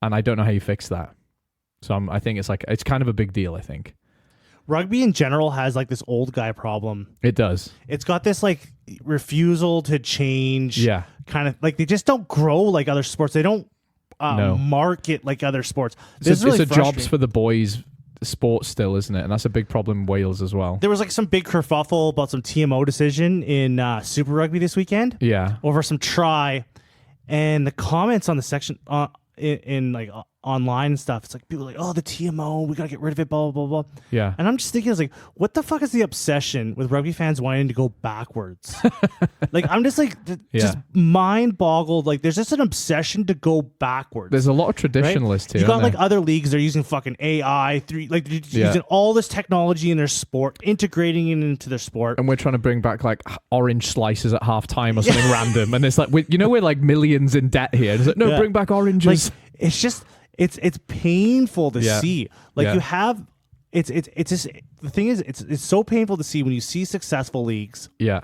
And I don't know how you fix that. So I think it's kind of a big deal, I think. Rugby in general has this old guy problem. It does. It's got this refusal to change. Yeah. Kind of they just don't grow like other sports. They don't market like other sports. It's a jobs for the boys sport still, isn't it? And that's a big problem in Wales as well. There was some big kerfuffle about some TMO decision in Super Rugby this weekend. Yeah. Over some try, and the comments on the section in online and stuff, it's like people are like, oh, the TMO, we gotta get rid of it, blah blah blah blah. Yeah. And I'm just thinking, I was like, what the fuck is the obsession with rugby fans wanting to go backwards? Like, I'm just like, just mind boggled. Like, there's just an obsession to go backwards. There's a lot of traditionalists here. You got like other leagues, they're using fucking AI, like they're using all this technology in their sport, integrating it into their sport. And we're trying to bring back like orange slices at half time or something random. And it's like, we're like millions in debt here. It's like, no, bring back oranges. Like, it's just, it's painful to see. Like you have, it's just, the thing is, it's so painful to see when you see successful leagues. Yeah.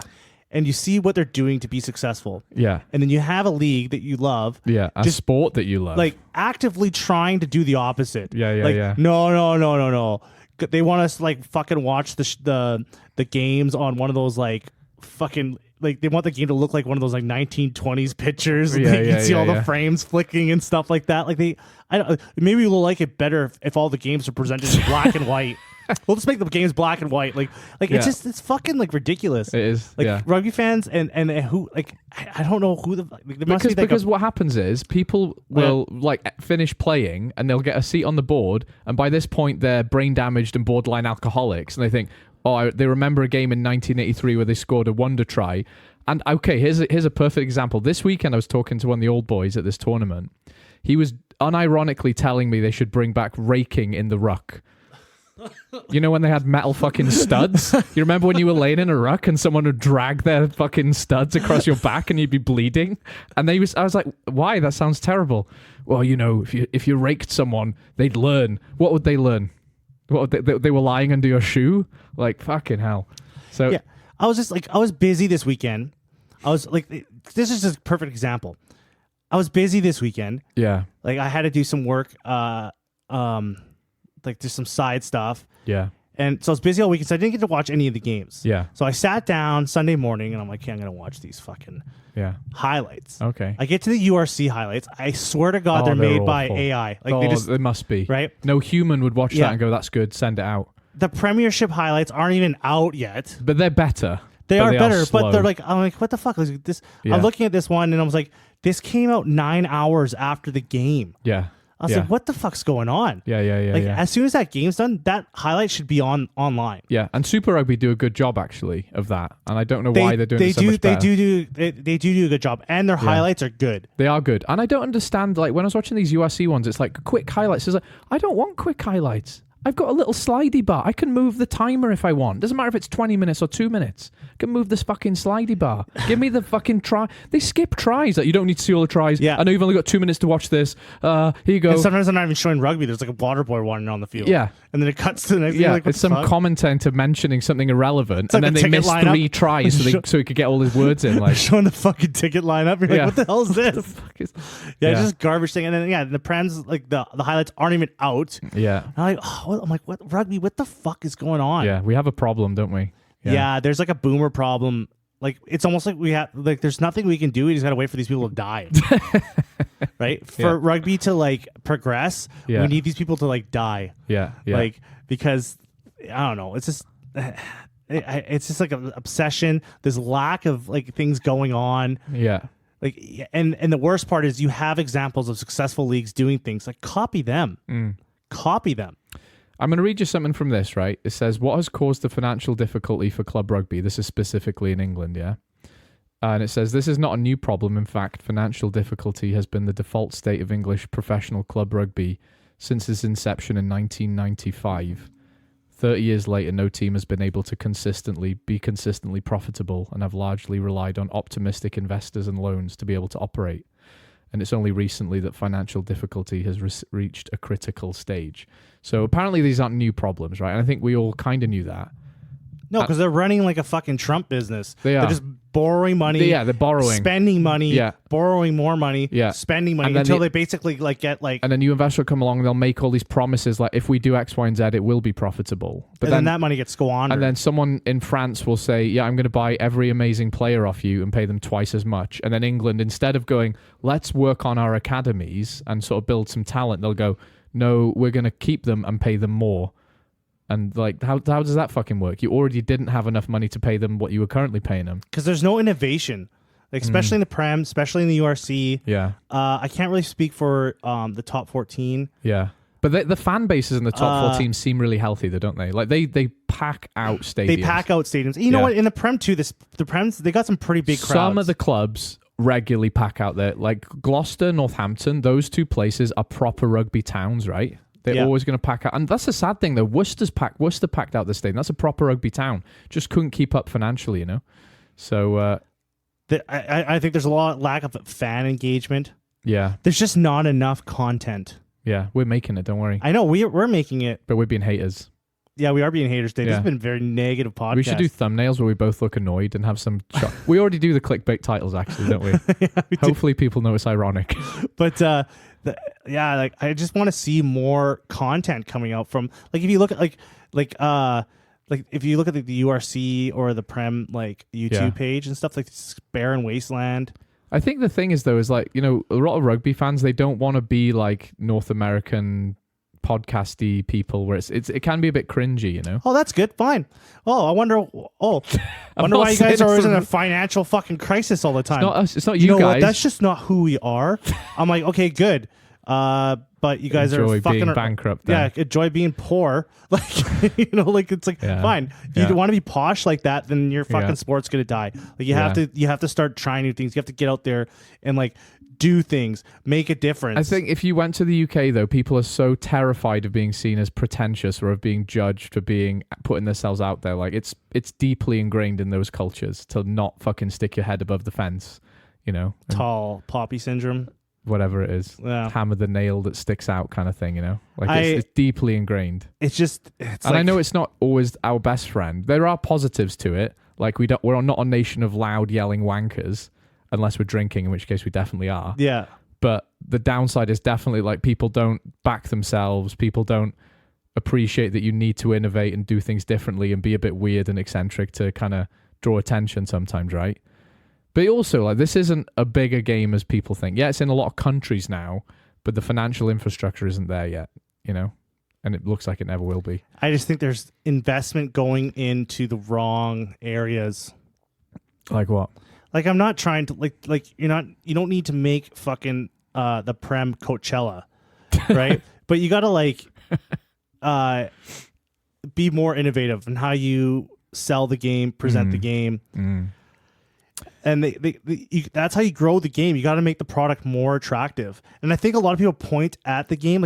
And you see what they're doing to be successful. Yeah. And then you have a league that you love. Yeah. A sport that you love. Like actively trying to do the opposite. Yeah. Like, no. They want us to like fucking watch the games on one of those like fucking, like they want the game to look like one of those like 1920s pictures. You can see all the frames flicking and stuff like that. Like maybe we'll like it better if all the games are presented in black and white. We'll just make the games black and white. Like it's fucking like ridiculous. It is. Like rugby fans and who, like, I don't know who because what happens is people will like finish playing and they'll get a seat on the board, and by this point they're brain damaged and borderline alcoholics, and they think, they remember a game in 1983 where they scored a wonder try. And okay, here's a perfect example. This weekend I was talking to one of the old boys at this tournament. He was unironically telling me they should bring back raking in the ruck. You know when they had metal fucking studs? You remember when you were laying in a ruck and someone would drag their fucking studs across your back and you'd be bleeding? And I was like, why? That sounds terrible. Well, you know, if you raked someone, they'd learn. What would they learn? What they were lying under your shoe? Like, fucking hell. So yeah, I was busy this weekend. I was like, this is just a perfect example. I was busy this weekend. Yeah. Like I had to do some work, like just some side stuff. Yeah. And so I was busy all weekend, so I didn't get to watch any of the games. Yeah. So I sat down Sunday morning and I'm like, okay, I'm going to watch these fucking highlights. Okay. I get to the URC highlights. I swear to God, they're made by AI. Like they must be. Right? No human would watch that and go, that's good, send it out. The Premiership highlights aren't even out yet. But they're better. They are better, but they're like, I'm like, what the fuck? Like, this? Yeah. I'm looking at this one and I was like, this came out 9 hours after the game. Yeah. I was like, what the fuck's going on? Yeah. Like, as soon as that game's done, that highlight should be online. Yeah, and Super Rugby do a good job, actually, of that. And I don't know why they're doing it so much better. They do a good job, and their highlights are good. They are good. And I don't understand, like, when I was watching these USC ones, it's like quick highlights. It's like, I don't want quick highlights. I've got a little slidey bar. I can move the timer if I want. Doesn't matter if it's 20 minutes or 2 minutes. I can move this fucking slidey bar. Give me the fucking try. They skip tries. Like, you don't need to see all the tries. Yeah. I know you've only got 2 minutes to watch this. Here you go. And sometimes they're not even showing rugby. There's like a water boy wandering on the field. Yeah. And then it cuts to the next thing. Yeah, like, it's some commentator mentioning something irrelevant, and like then they miss lineup. 3 tries so he could get all his words in. Like, showing the fucking ticket lineup. You're like, what the hell is this? It's it's just garbage thing. And then the Prem's, like the highlights aren't even out. Yeah. And I'm like, what rugby? What the fuck is going on? Yeah, we have a problem, don't we? Yeah, there's like a boomer problem. Like, it's almost like we have, like, there's nothing we can do. We just got to wait for these people to die. Right? For rugby to, like, progress, we need these people to, like, die. Yeah. Like, because, I don't know, it's just, it's just like an obsession. There's lack of, like, things going on. Yeah. Like, and the worst part is you have examples of successful leagues doing things. Like, copy them. Copy them. I'm going to read you something from this, right? It says, what has caused the financial difficulty for club rugby? This is specifically in England, yeah? And it says, this is not a new problem. In fact, financial difficulty has been the default state of English professional club rugby since its inception in 1995. 30 years later, no team has been able to be consistently profitable and have largely relied on optimistic investors and loans to be able to operate. And it's only recently that financial difficulty has reached a critical stage. So apparently these aren't new problems, right? And I think we all kind of knew that. No, because they're running like a fucking Trump business. They are. They're just borrowing money. Yeah, they're borrowing. Spending money. Borrowing more money. Spending money until they basically like get like... And a new investor will come along and they'll make all these promises like, if we do X, Y, and Z, it will be profitable. But then that money gets squandered. And then someone in France will say, yeah, I'm going to buy every amazing player off you and pay them twice as much. And then England, instead of going, let's work on our academies and sort of build some talent, they'll go, no, we're going to keep them and pay them more. And like, how does that fucking work? You already didn't have enough money to pay them what you were currently paying them. Because there's no innovation. like especially in the Prem, especially in the URC. Yeah. I can't really speak for the top 14. Yeah. But the fan bases in the top 4 teams seem really healthy, though, don't they? Like they pack out stadiums. They pack out stadiums. You know what? In the Prem too, the Prems, they got some pretty big crowds. Some of the clubs regularly pack out there, like Gloucester, Northampton. Those 2 places are proper rugby towns, right? They're always going to pack out, and that's the sad thing though. Worcester packed out the stadium. That's a proper rugby town. Just couldn't keep up financially, you know. So I think there's a lack of fan engagement. Yeah, there's just not enough content. Yeah, we're making it. Don't worry. I know we're making it, but we're being haters. Yeah, we are being haters today. This has been a very negative podcast. We should do thumbnails where we both look annoyed and have some... We already do the clickbait titles, actually, don't we? We Hopefully people know it's ironic. But, like, I just want to see more content coming out from... Like, if you look at, if you look at the URC or the Prem, like, YouTube page and stuff, like, Barren Wasteland... I think the thing is, though, is, like, you know, a lot of rugby fans, they don't want to be, like, North American... podcasty people where it can be a bit cringy, you know. Oh, that's good. Fine. Oh, I wonder why you guys are always in a financial fucking crisis all the time. It's not us. It's not you know guys. What? That's just not who we are. I'm like, okay, good. But you guys enjoy are fucking being bankrupt. Then. Yeah, enjoy being poor. Like, you know, like it's like fine. If you want to be posh like that, then your fucking sport's gonna die. Like you have to start trying new things. You have to get out there and like do things, make a difference. I think if you went to the UK though, people are so terrified of being seen as pretentious or of being judged for putting themselves out there. Like it's deeply ingrained in those cultures to not fucking stick your head above the fence, you know. Tall poppy syndrome. Whatever it is, hammer the nail that sticks out kind of thing, you know. Like it's deeply ingrained. I know it's not always our best friend. There are positives to it. Like we're not a nation of loud yelling wankers, unless we're drinking, in which case we definitely are. Yeah. But the downside is definitely like people don't back themselves. People don't appreciate that you need to innovate and do things differently and be a bit weird and eccentric to kind of draw attention sometimes, right? But also, like, this isn't a bigger game as people think. Yeah, it's in a lot of countries now, but the financial infrastructure isn't there yet, you know? And it looks like it never will be. I just think there's investment going into the wrong areas. Like what? Like, I'm not trying to, you don't need to make fucking the Prem Coachella, right? But you got to, be more innovative in how you sell the game, present the game. And that's how you grow the game. You got to make the product more attractive. And I think a lot of people point at the game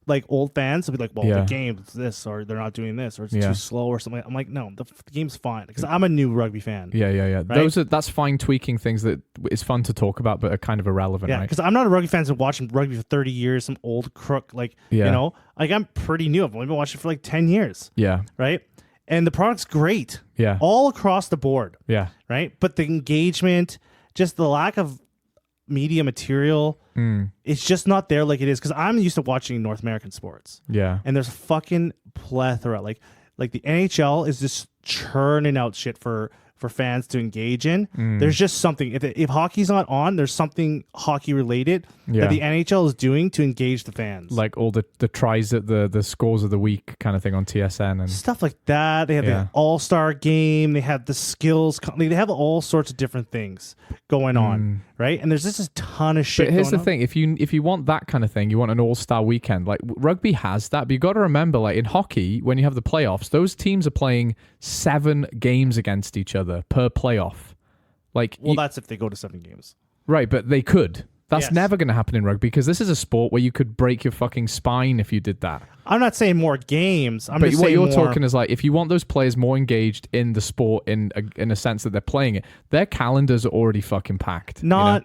like old fans will be like, well, the game's this, or they're not doing this, or it's too slow, or something. I'm like, no, the game's fine because I'm a new rugby fan. Yeah. Right? That's fine tweaking things that is fun to talk about, but are kind of irrelevant. Yeah, because I'm not a rugby fan. I've watching rugby for 30 years. Some old crook, you know, like I'm pretty new. I've only been watching for like 10 years. Yeah. Right. And the product's great. Yeah. All across the board. Yeah. Right. But the engagement, just the lack of media material, it's just not there like it is. Because I'm used to watching North American sports. Yeah. And there's a fucking plethora. Like the NHL is just churning out shit for fans to engage in. There's just something. If hockey's not on, there's something hockey related that the NHL is doing to engage the fans. Like all the tries at the scores of the week kind of thing on TSN and stuff like that. They have the All-Star game. They have the skills. They have all sorts of different things going on, right? And there's just a ton of shit. But here's the on. thing: if you want that kind of thing, you want an All-Star weekend. Like rugby has that, but you got to remember, like in hockey, when you have the playoffs, those teams are playing 7 games against each other per playoff. Like, that's if they go to 7 games, right? But they could. That's never going to happen in rugby because this is a sport where you could break your fucking spine if you did that. I'm not saying more games. But what you're talking is like if you want those players more engaged in the sport in a sense that they're playing it, their calendars are already fucking packed. Not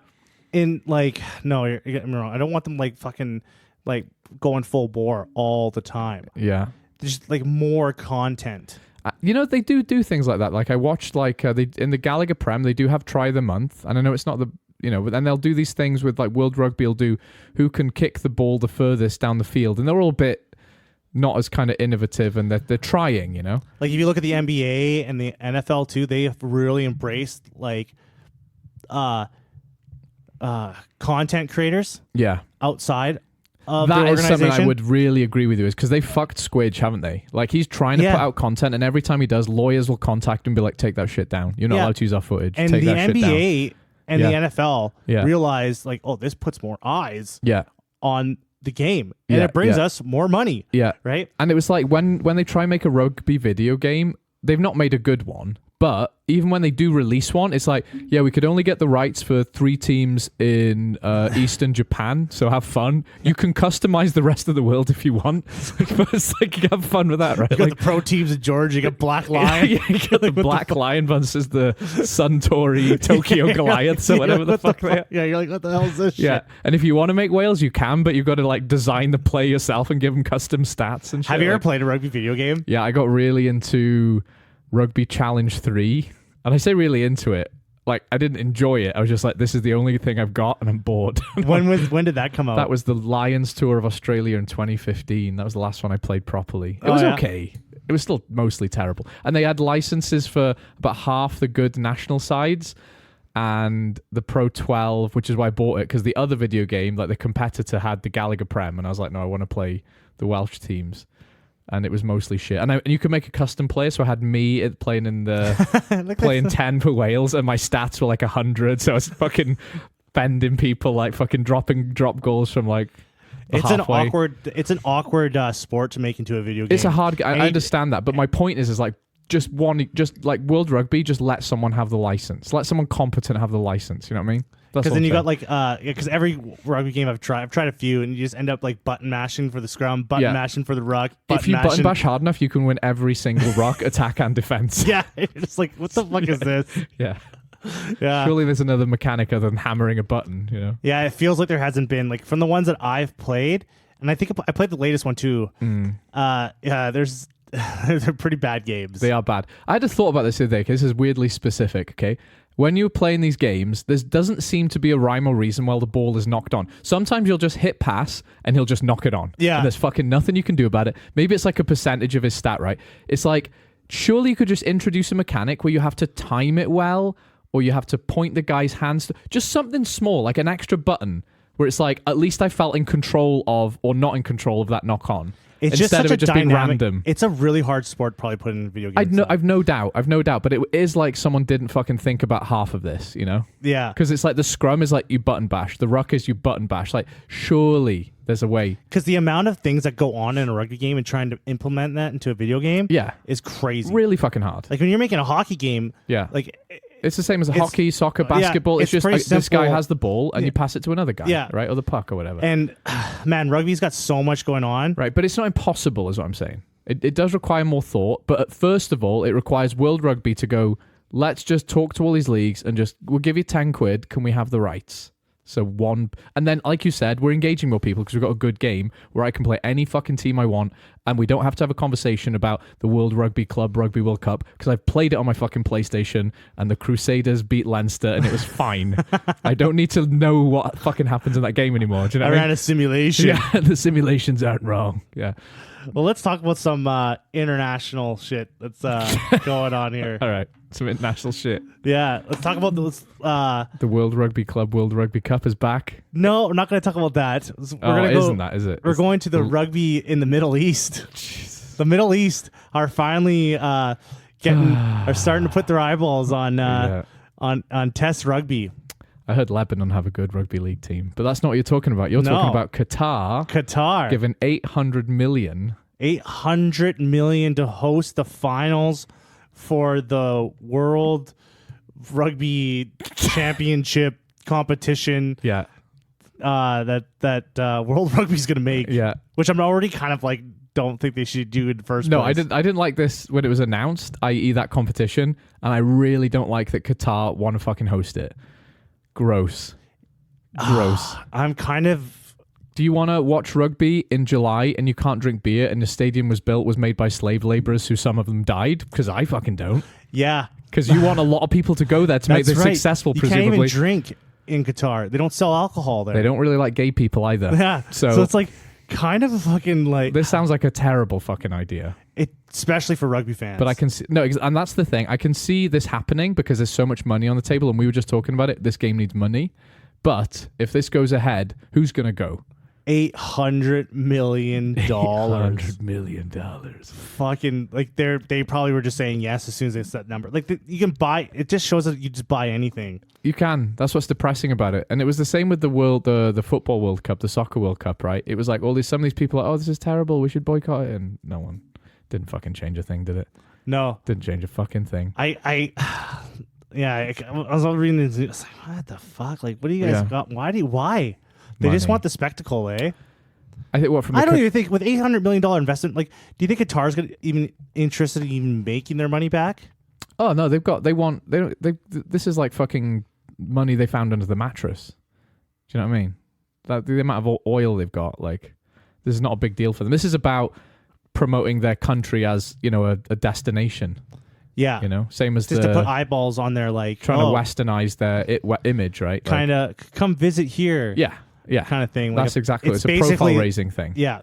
in like no, you're getting me wrong. I don't want them like fucking like going full bore all the time. Yeah, just like more content. You know, they do things like that. Like I watched they in the Gallagher Prem, they do have try of the month, and I know it's not the. But then they'll do these things with like World Rugby will do who can kick the ball the furthest down the field. And they're all a bit not as kind of innovative and they're trying, you know? Like if you look at the NBA and the NFL too, they have really embraced like content creators. Yeah. Outside of that the is organization. something I would really agree with you is because they fucked Squidge, haven't they? Like he's trying to put out content and every time he does, lawyers will contact him and be like, take that shit down. You're not allowed to use our footage. And take the that NBA shit down. and Yeah. the NFL Yeah. realized like, oh, this puts more eyes Yeah. on the game, and Yeah, it brings yeah. us more money. Yeah. Right? And it was like when they try and make a rugby video game, they've not made a good one. But even when they do release one, it's like, yeah, we could only get the rights for 3 teams in Eastern Japan, so have fun. You can customize the rest of the world if you want. But it's like, you have fun with that, right? You got Like, the pro teams in Georgia. You got Black Lion. yeah, you got the Black Lion versus the Suntory Tokyo Goliaths or whatever the fuck they are. Yeah, you're like, what the hell is this Yeah, shit? and if you want to make whales, you can, but you've got to like design the play yourself and give them custom stats and shit. Have you ever Like, played a rugby video game? yeah, I got really into Rugby Challenge 3. And I say really into it. Like, I didn't enjoy it. I was just like, this is the only thing I've got, and I'm bored. When did that come out? That was the Lions Tour of Australia in 2015. That was the last one I played properly. It Oh, was yeah? okay. It was still mostly terrible. And they had licenses for about half the good national sides and the Pro 12, which is why I bought it, because the other video game, like the competitor, had the Gallagher Prem, and I was like, no, I want to play the Welsh teams. And it was mostly shit. And you could make a custom player, so I had me playing in the playing 10 for Wales, and my stats were like 100. So I was fucking bending people, like fucking drop goals from like halfway. It's an awkward sport to make into a video game. It's a hard. I understand that, but my point is like just like World Rugby, just let someone have the license. Let someone competent have the license. You know what I mean? Because then you got like because every rugby game I've tried a few, and you just end up like button mashing for the scrum, button mashing for the ruck. If you button bash hard enough, you can win every single ruck, attack and defense. Yeah, it's like, what the fuck is this? Yeah. Yeah. Surely there's another mechanic other than hammering a button, you know? Yeah, it feels like there hasn't been, like, from the ones that I've played, and I think I played the latest one too. Yeah, they're pretty bad games. They are bad. I had a thought about this the other day, because this is weirdly specific, okay? When you're playing these games, there doesn't seem to be a rhyme or reason while the ball is knocked on. Sometimes you'll just hit pass and he'll just knock it on. Yeah. And there's fucking nothing you can do about it. Maybe it's like a percentage of his stat, right? It's like, surely you could just introduce a mechanic where you have to time it well, or you have to point the guy's hands. Just something small, like an extra button, where it's like, at least I felt in control of, or not in control of that knock on. It's Instead just such of it a just being dynamic. random. It's a really hard sport, probably put in video games. I've no doubt, but it is like someone didn't fucking think about half of this, you know? Yeah, Because it's like the scrum is like you button bash, the ruck is you button bash. Like, surely there's a way. because the amount of things that go on in a rugby game and trying to implement that into a video game, Yeah. is crazy. Really fucking hard. Like when you're making a hockey game, Yeah. like It's the same as hockey, soccer, basketball. yeah, it's it's just pretty this guy simple. has the ball and you pass it to another guy, Yeah. right? Or the puck or whatever. and man, rugby's got so much going on. Right, but it's not impossible is what I'm saying. It does require more thought, but first of all, it requires World Rugby to go, let's just talk to all these leagues and just, we'll give you 10 quid, can we have the rights? So one, and then like you said, we're engaging more people because we've got a good game where I can play any fucking team I want, and we don't have to have a conversation about the World Rugby Club Rugby World Cup because I've played it on my fucking PlayStation and the Crusaders beat Leinster and it was fine. I don't need to know what fucking happens in that game anymore. Do you know I what I ran mean? a simulation. Yeah, the simulations aren't wrong. Yeah. Well, let's talk about some international shit that's going on here. All right. Some international shit. Yeah, let's talk about those. The World Rugby Club World Rugby Cup is back. No, we're not going to talk about that. We're gonna isn't that, is it? We're going to the rugby in the Middle East. Jesus. The Middle East are finally are starting to put their eyeballs on Yeah. on Test rugby. I heard Lebanon have a good rugby league team, but that's not what you're talking about. You're No. talking about Qatar given 800 million. 800 million to host the finals for the World Rugby Championship competition. Yeah. That World Rugby's gonna make. Yeah. Which I'm already kind of like don't think they should do in the first No, place. I didn't like this when it was announced, i.e. that competition, and I really don't like that Qatar want to fucking host it. Gross. I'm kind of Do you want to watch rugby in July and you can't drink beer and the stadium was made by slave laborers who some of them died? Because I fucking don't. yeah. Because you want a lot of people to go there to make That's this right. successful, You presumably. can't even drink in Qatar. They don't sell alcohol there. They don't really like gay people either. Yeah. So it's like kind of a fucking like this sounds like a terrible fucking idea. especially for rugby fans. But I can see and that's the thing. I can see this happening because there's so much money on the table, and we were just talking about it. This game needs money. But if this goes ahead, who's going to go? $800 million. $800 million. Fucking like they probably were just saying yes as soon as they set number. Like you can buy. It just shows that you just buy anything. You can. That's what's depressing about it. And it was the same with the football World Cup, the soccer World Cup, right? It was like some of these people are like, oh, this is terrible. We should boycott it, and no one didn't fucking change a thing, did it? No, didn't change a fucking thing. Yeah, I was reading this. I was like, what the fuck? Like, what do you guys got? Why? They Money. just want the spectacle, eh? I think I don't even think with $800 million investment, like, do you think Qatar's gonna even interested in even making their money back? Oh no, this is like fucking money they found under the mattress. Do you know what I mean? The amount of oil they've got, like, this is not a big deal for them. This is about promoting their country as, you know, a destination. Yeah, you know, same as just to put eyeballs on their, like, trying to westernize their image, right? Kind of come visit here. Yeah, kind of thing. That's exactly. It's a profile raising thing. Yeah.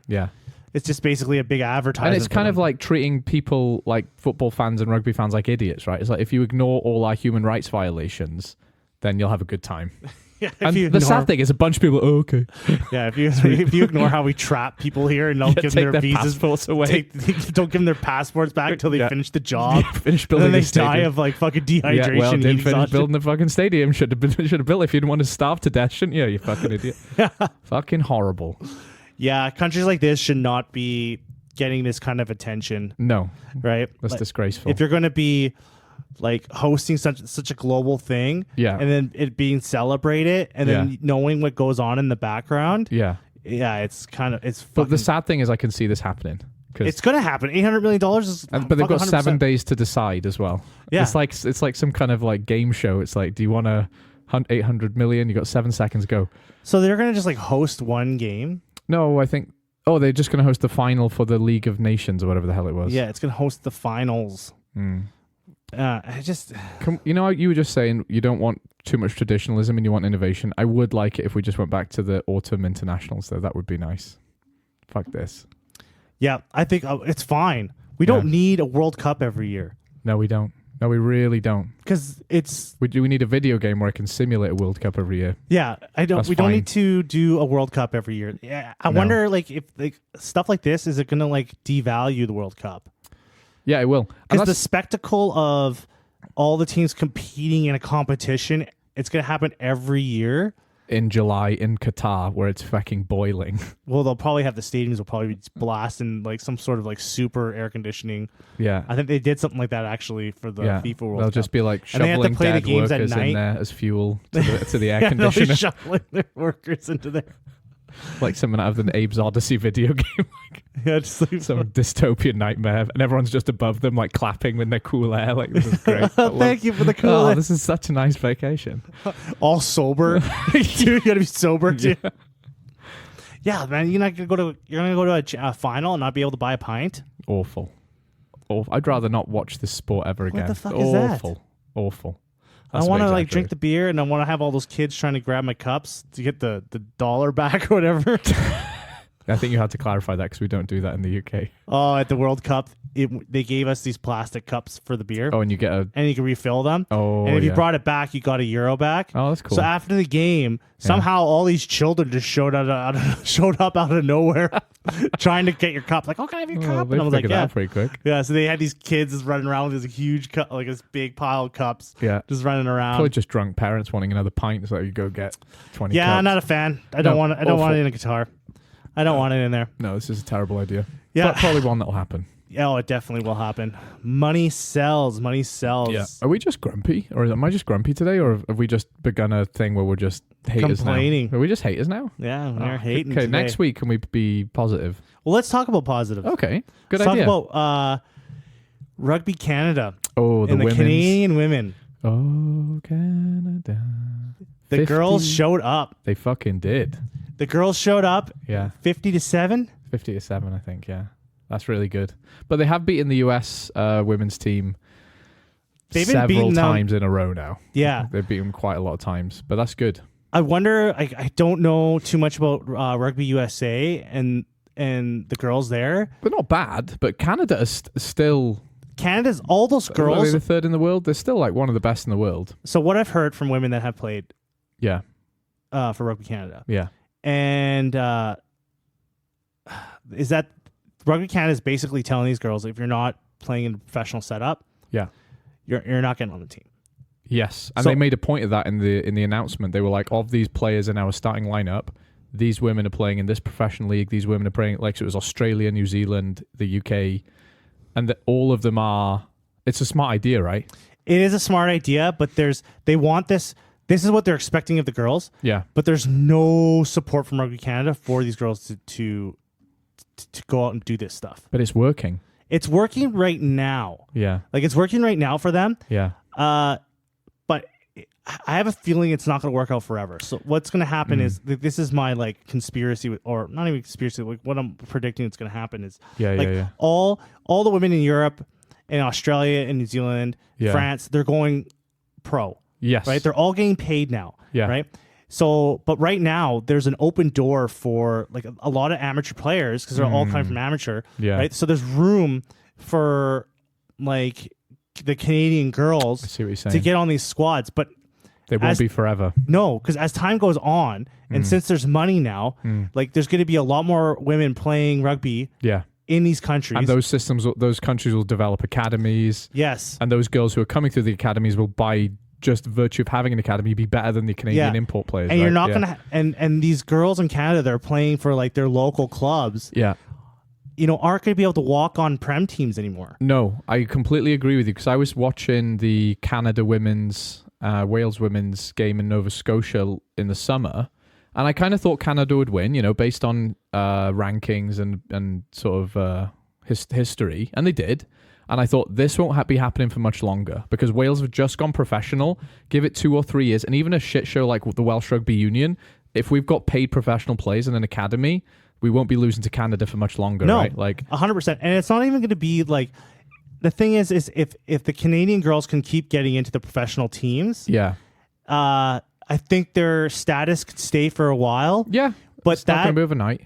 It's just basically a big advertisement. And it's kind of like treating people like football fans and rugby fans like idiots, right? It's like if you ignore all our human rights violations, then you'll have a good time. Yeah, and the sad thing is a bunch of people, oh, okay. Yeah, if you ignore how we trap people here and don't give them their visas, passports away. Don't give them their passports back until they finish the job. Finish building and then the stadium. die of like fucking dehydration. Yeah, well, didn't finish exhaustion. building the fucking stadium. Should have built it if you didn't want to starve to death, shouldn't you? You fucking idiot. Fucking horrible. Yeah, countries like this should not be getting this kind of attention. No. Right? That's disgraceful. If you're going to be like hosting such a global thing, and then it being celebrated, and then knowing what goes on in the background, it's But the sad thing is, I can see this happening. It's gonna happen. $800 million is, but they've got 100%. 7 days to decide as well. Yeah, it's like some kind of like game show. It's like, do you want to hunt 800 million? You got 7 seconds, go. So they're gonna just like host one game? No, I think. Oh, they're just gonna host the final for the League of Nations or whatever the hell it was. Yeah, it's gonna host the finals. I just, you know, you were just saying you don't want too much traditionalism and you want innovation. I would like it if we just went back to the autumn internationals, though. That would be nice. Fuck this. Yeah, I think it's fine. We don't need a World Cup every year. No, we don't. No, we really don't. Because we need a video game where I can simulate a World Cup every year. Yeah, we don't need to do a World Cup every year. Yeah, I wonder, like, if like stuff like this, is it gonna like devalue the World Cup? Yeah, it will. Because the spectacle of all the teams competing in a competition, it's going to happen every year. In July in Qatar, where it's fucking boiling. Well, they'll probably have the stadiums will probably be blasting like some sort of like super air conditioning. Yeah. I think they did something like that actually for the FIFA World Cup. They'll just be like shoveling dead workers in there as fuel to the air conditioner. They'll be shoveling their workers into there. Like something out of an Abe's Odyssey video game. Just like some dystopian nightmare. And everyone's just above them, like clapping with their cool air. Like, this is great. Thank you for the cool air. This is such a nice vacation. All sober. Dude, you gotta be sober too. Yeah, man, you're gonna go to a final and not be able to buy a pint? Awful. I'd rather not watch this sport ever again. What the fuck is that? Awful. I want to like drink the beer, and I want to have all those kids trying to grab my cups to get the dollar back or whatever. I think you had to clarify that because we don't do that in the UK. Oh, at the World Cup, they gave us these plastic cups for the beer. Oh, and you get and you can refill them. Oh, and if you brought it back, you got €1 back. Oh, that's cool. So after the game, somehow all these children just showed up out of nowhere, trying to get your cup. Like, oh, can I have your cup? And I was like, yeah, pretty quick. Yeah, so they had these kids just running around with this huge cup, like this big pile of cups. Yeah, just running around. Probably just drunk parents wanting another pint, so you go get 20. Yeah, cups. I'm not a fan. I don't want it in a Qatar. I don't want it in there. No, this is a terrible idea. Yeah, but probably one that'll happen. Yeah, it definitely will happen. Money sells. Money sells. Yeah. Are we just grumpy, or am I just grumpy today, or have we just begun a thing where we're just haters complaining? Now? Are we just haters now? Yeah, we're hating. Okay, today. next week can we be positive? Well, let's talk about positives. Okay, good let's idea. Talk about Rugby Canada. Oh, the Canadian women. Oh, Canada. The girls showed up. They fucking did. The girls showed up. Yeah. 50-7. 50-7, I think. Yeah. That's really good. But they have beaten the US women's team several times in a row now. Yeah. They've beaten quite a lot of times, but that's good. I wonder, I don't know too much about Rugby USA and the girls there. They're not bad, but Canada is still... Canada's, all those girls... Are they the third in the world? They're still like one of the best in the world. So what I've heard from women that have played for Rugby Canada. Yeah. And is that Rugby Canada is basically telling these girls, if you're not playing in a professional setup, Yeah. you're not getting on the team. Yes, and So- they made a point of that in the announcement. They were like, of these players in our starting lineup, these women are playing in this professional league. These women are playing, like, so it was Australia, New Zealand, the UK, and all of them are. It's a smart idea, right? It is a smart idea, but they want this. This is what they're expecting of the girls. Yeah, But there's no support from Rugby Canada for these girls to go out and do this stuff. but it's working. It's working right now. Yeah, Like, it's working right now for them. yeah, But I have a feeling it's not going to work out forever. So what's going to happen is this is my like conspiracy, or not even conspiracy. Like, what I'm predicting it's going to happen is yeah, like yeah. all the women in Europe, in Australia, and New Zealand, Yeah. France, they're going pro. Yes, Right? They're all getting paid now. Yeah. Right? So, but right now there's an open door for like a lot of amateur players because they're all coming from amateur. Yeah. Right? So there's room for like the Canadian I girls see what you're saying. to get on these squads. But They won't as- be forever. no, because as time goes on, and since there's money now, like there's going to be a lot more women playing rugby Yeah, in these countries. and those countries will develop academies, yes. and those girls who are coming through the academies will, by just virtue of having an academy, be better than the Canadian Yeah. import players. And you're right? not Yeah. gonna and these girls in Canada that are playing for like their local clubs, Yeah. aren't gonna be able to walk on prem teams anymore. No, I completely agree with you, because I was watching the Canada women's, Wales women's game in Nova Scotia in the summer, and I kind of thought Canada would win, based on rankings and sort of history, and they did. And I thought this won't be happening for much longer, because Wales have just gone professional. Give it 2 or 3 years, and even a shit show like the Welsh Rugby Union, if we've got paid professional players in an academy, we won't be losing to Canada for much longer, No, right? Like, 100%. And it's not even going to be like the thing is if the Canadian girls can keep getting into the professional teams, yeah, I think their status could stay for a while. yeah, But it's not going to be overnight.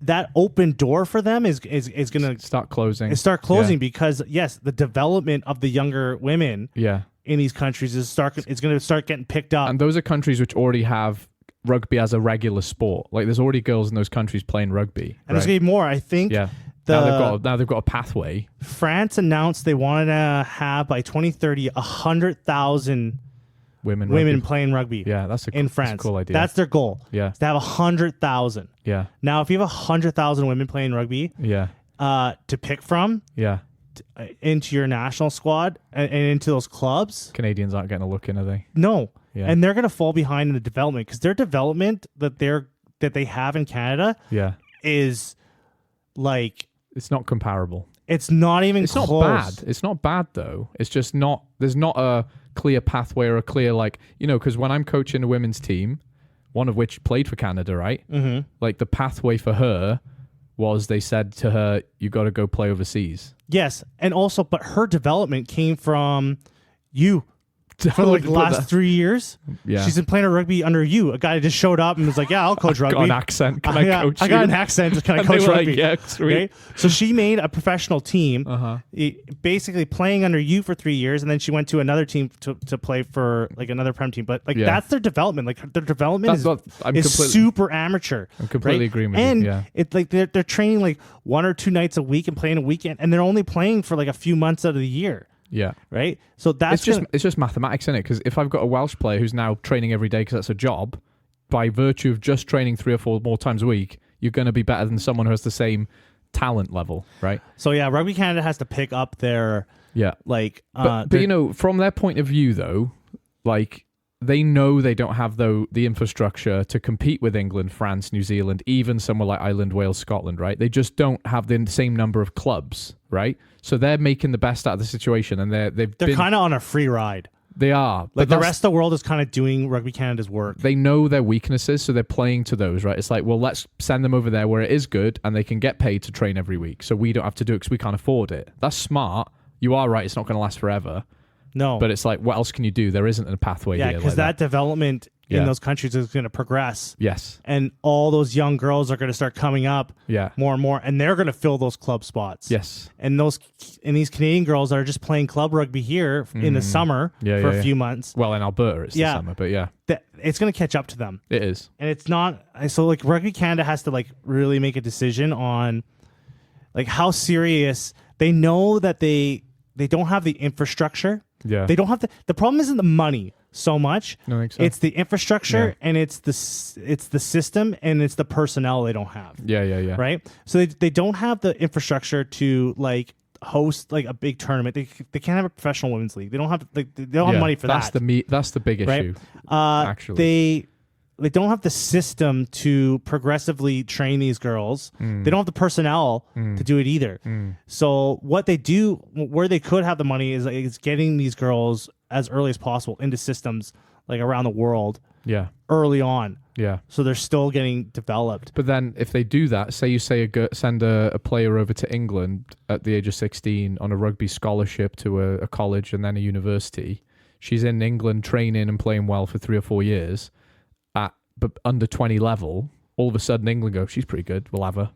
that open door for them is going to Start closing. start closing because yes, the development of the younger women Yeah. in these countries is going to start getting picked up. And those are countries which already have rugby as a regular sport. Like, there's already girls in those countries playing rugby. And there's going to be more. I think Yeah. Now they've got a pathway. France announced they wanted to have by 2030 100,000 Women women playing rugby. Yeah, that's a France. cool idea. That's their goal. Yeah. is to have 100,000. Yeah. Now, if you have 100,000 women playing rugby Yeah. to pick from Yeah. into your national squad and into those clubs, Canadians aren't getting a look in, are they? no. Yeah. And they're going to fall behind in the development because their development that they have in Canada Yeah. is like It's not comparable. it's not even It's close. not bad. It's not bad, though. It's just not, there's not a clear pathway or a clear, like, because when I'm coaching a women's team, one of which played for Canada, right? Mm-hmm. Like, the pathway for her was, they said to her, you got to go play overseas. Yes, and also, but her development came from you. For like the last 3 years, Yeah. she's been playing her rugby under you. A guy just showed up and was like, "Yeah, I'll coach rugby." Got an accent. Can I coach I you? got an accent. Can I And coach they were rugby? like, yeah, sweet. Okay? So she made a professional team, Uh-huh. basically playing under you for 3 years, and then she went to another team to play for like another prem team. But like Yeah. that's their development. Like their development That's what I'm is completely- super amateur. I'm completely right? agreeing with and you. Yeah. it's like they're training like 1 or 2 nights a week and playing a weekend, and they're only playing for like a few months out of the year. Yeah. Right, so that's It's just mathematics, isn't it? Because if I've got a Welsh player who's now training every day because that's a job, by virtue of just training 3 or 4 more times a week, you're going to be better than someone who has the same talent level, right? so yeah. Rugby Canada has to pick up their Yeah. like, But their- from their point of view, though, like, they know they don't have the infrastructure to compete with England, France, New Zealand, even somewhere like Ireland, Wales, Scotland, right? They just don't have the same number of clubs, right? So they're making the best out of the situation, and they're kind of on a free ride. they are. Like But the that's- rest of the world is kind of doing Rugby Canada's work. they know their weaknesses, so they're playing to those, right? It's like, well, let's send them over there where it is good, and they can get paid to train every week, so we don't have to do it because we can't afford it. That's smart. You are right. It's not going to last forever. No, But it's like, what else can you do? There isn't a pathway yeah, here. because like that development in those countries is going to progress. Yes. And all those young girls are going to start coming up more and more, and they're going to fill those club spots. Yes. And these Canadian girls are just playing club rugby here in the summer for a few months. Well, in Alberta it's the summer, but it's going to catch up to them. It is. And it's not, so like Rugby Canada has to like really make a decision on like how serious. They know that they don't have the infrastructure. Yeah. They don't have the problem isn't the money so much. I think so. It's the infrastructure and it's the system and it's the personnel they don't have. Yeah. Right? So they don't have the infrastructure to like host like a big tournament. They can't have a professional women's league. They don't have they don't have money for that. That's the big issue. Actually. They don't have the system to progressively train these girls. They don't have the personnel to do it either. So what they do, where they could have the money, is getting these girls as early as possible into systems like around the world. Yeah. Early on. Yeah. So they're still getting developed. But then if they do that, say you send a player over to England at the age of 16 on a rugby scholarship to a college and then a university. She's in England training and playing well for 3 or 4 years. But under 20 level, all of a sudden England go, she's pretty good, we'll have her.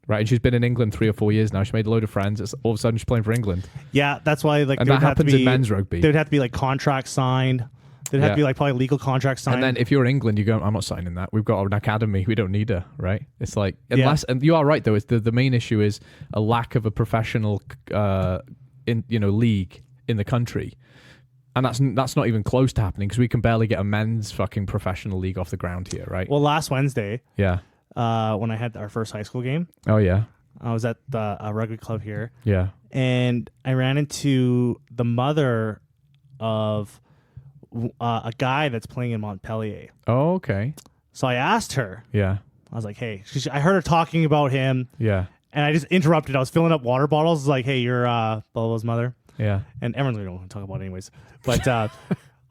Right, and she's been in England 3 or 4 years now. She made a load of friends. All of a sudden she's playing for England. Yeah, that's why like and that happens in men's rugby. There'd have to be like contracts signed. There'd have to be like probably legal contracts signed. And then if you're England, you go, I'm not signing that. We've got an academy. We don't need her, right? It's like, unless, and you are right though, it's the main issue is a lack of a professional league in the country. And that's not even close to happening because we can barely get a men's fucking professional league off the ground here, right? Well, last Wednesday, when I had our first high school game. Oh, yeah. I was at a rugby club here. Yeah. And I ran into the mother of a guy that's playing in Montpellier. Oh, okay. So I asked her. Yeah. I was like, hey, I heard her talking about him. Yeah. And I just interrupted. I was filling up water bottles. I was like, hey, you're blah, blah's mother. Yeah. And everyone's going to talk about it anyways. But I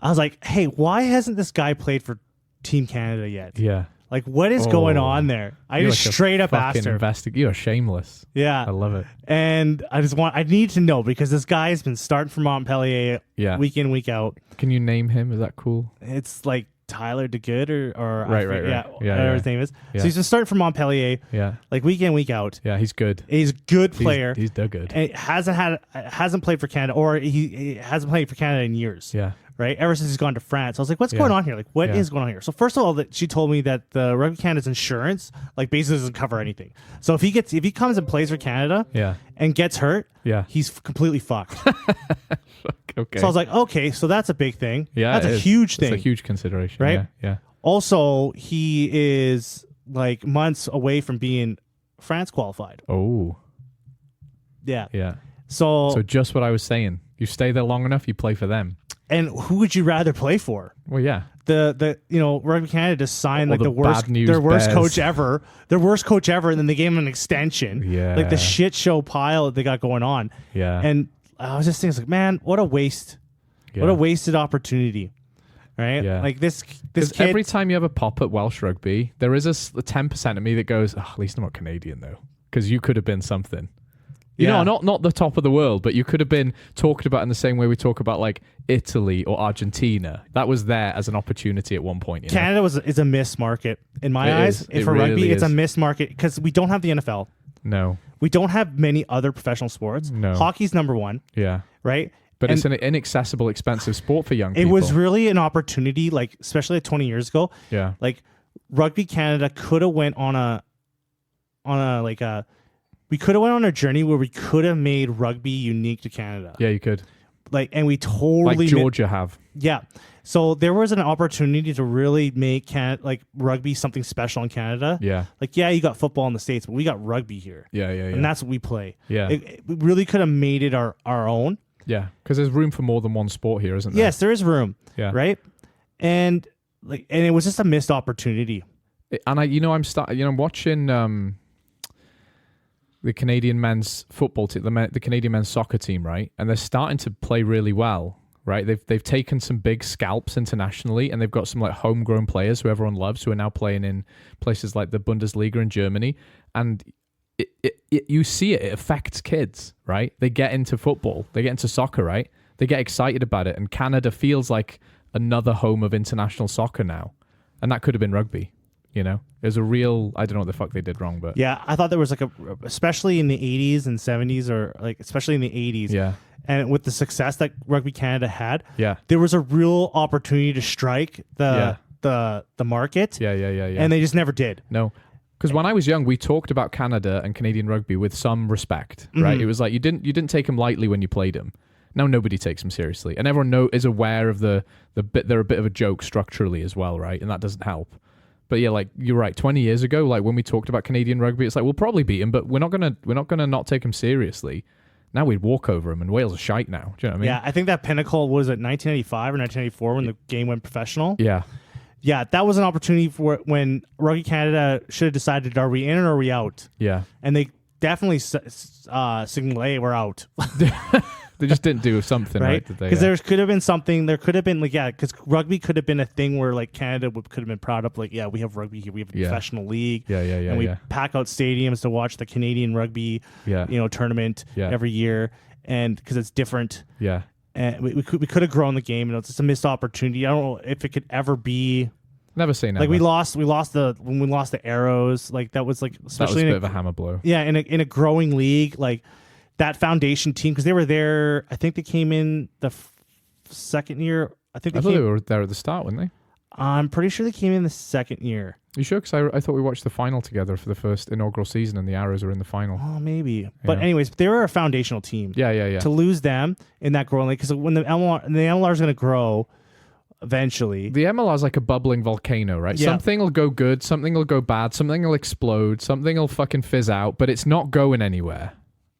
was like, hey, why hasn't this guy played for Team Canada yet? Yeah. Like, what is going on there? I just like straight up asked her. You are shameless. Yeah. I love it. And I need to know because this guy has been starting for Montpellier week in, week out. Can you name him? Is that cool? It's like Tyler DeGood or right. Whatever his name is. Yeah. So he's been starting for Montpellier. Yeah. Like week in, week out. Yeah, he's good. He's a good player. He's good. And hasn't played for Canada, or he hasn't played for Canada in years. Yeah. Right? Ever since he's gone to France. I was like, what's going on here? Like, what is going on here? So first of all, she told me that the Rugby Canada's insurance like basically doesn't cover anything. So if he comes and plays for Canada and gets hurt, he's completely fucked. Okay. So I was like, okay, so that's a big thing. Yeah. That's a huge thing. It's a huge consideration. Right? Yeah. Also, he is like months away from being France qualified. Oh. Yeah. Yeah. So just what I was saying. You stay there long enough, you play for them. And who would you rather play for? Well, yeah. The Rugby Canada just signed like their worst Bears. coach ever, and then they gave him an extension. Yeah. Like the shit show pile that they got going on. Yeah. And I was just thinking, like, man, what a waste. Yeah. What a wasted opportunity. Right? Yeah. Like this kid. Every time you have a pop at Welsh rugby, there is a 10% of me that goes, at least I'm not Canadian though. Because you could have been something. You know, not the top of the world, but you could have been talked about in the same way we talk about like Italy or Argentina. That was there as an opportunity at one point. Canada is a missed market in my eyes. For rugby, it's a missed market because we don't have the NFL. No. We don't have many other professional sports. No. Hockey's number one. Yeah. Right? But it's an inaccessible, expensive sport for young people. It was really an opportunity, like especially like 20 years ago. Yeah. Like Rugby Canada could have went on a we could have went on a journey where we could have made rugby unique to Canada. Yeah, you could. Like, and we totally like Georgia have. Yeah. So there was an opportunity to really make rugby something special in Canada. Yeah. Like, yeah, you got football in the States, but we got rugby here. Yeah. And that's what we play. Yeah. We really could have made it our own. Yeah. Because there's room for more than one sport here, isn't there? Yes, there is room. Yeah. Right. And it was just a missed opportunity. And I'm watching the Canadian men's football team, the Canadian men's soccer team, right? And they're starting to play really well, right? They've taken some big scalps internationally, and they've got some like homegrown players who everyone loves who are now playing in places like the Bundesliga in Germany. And you see it affects kids, right? They get into football, they get into soccer, right? They get excited about it, and Canada feels like another home of international soccer now, and that could have been rugby. You know, there's a real, I don't know what the fuck they did wrong, but Yeah, I thought there was like especially in the 80s and 70s, or like especially in the 80s. yeah, And with the success that Rugby Canada had, yeah, there was a real opportunity to strike the market. yeah. And they just never did. No, because when I was young, we talked about Canada and Canadian rugby with some respect, right? It was like you didn't take them lightly when you played them. Now nobody takes them seriously, and everyone is aware of the bit. They're a bit of a joke structurally as well, right? And that doesn't help. But yeah, like you're right. 20 years ago, like when we talked about Canadian rugby, it's like we'll probably beat them, but we're not gonna not take them seriously. Now we'd walk over them, and Wales are shite now. Do you know what I mean? Yeah, I think that pinnacle was at 1995 or 1994 when the game went professional. Yeah. Yeah, that was an opportunity for when Rugby Canada should have decided, are we in or are we out? Yeah. And they definitely signaled, hey, we're out. They just didn't do something right. Because there could have been something. There could have been because rugby could have been a thing where like Canada could have been proud of, like, yeah, we have rugby here, we have a professional league, and we pack out stadiums to watch the Canadian rugby, tournament every year, and because it's different. Yeah, and we could have grown the game, and it's just a missed opportunity. I don't know if it could ever be. Never say never. Like when we lost the Arrows, like that was like especially that was a bit of a hammer blow. Yeah, in a growing league, like. That foundation team, because they were there, I think they came in the second year. I thought they were there at the start, weren't they? I'm pretty sure they came in the second year. You sure? Because I thought we watched the final together for the first inaugural season, and the Arrows were in the final. Oh, maybe. But anyways, they were a foundational team. Yeah. To lose them in that growing league, because when the MLR is going to grow eventually. The MLR is like a bubbling volcano, right? Yeah. Something will go good, something will go bad, something will explode, something will fucking fizz out, but it's not going anywhere.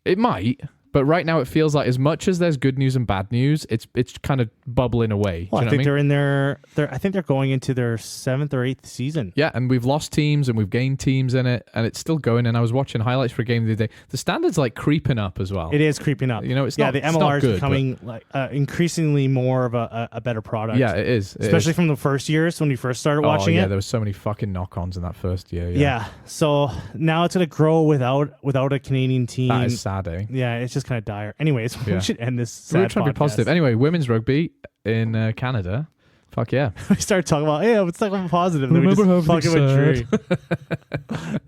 It might, but right now it feels like as much as there's good news and bad news, it's kind of bubbling away. Well, I think they're in I think they're going into their 7th or 8th season. Yeah, and we've lost teams and we've gained teams in it, and it's still going. And I was watching highlights for a game the other day. The standard's like creeping up as well. It is creeping up. You know, it's not. The MLR is becoming like increasingly more of a better product. Yeah, it is. Especially from the first years when we first started watching it. Yeah, there was so many fucking knock-ons in that first year. Yeah. So now it's gonna grow without a Canadian team. That is sad, eh? Yeah, it's just kind of dire. Anyways, we should end this. Sad We're trying to be positive. Anyway, women's rugby in Canada. Fuck yeah. We started talking about, let's talk about positive. Then Remember we just fucking went true.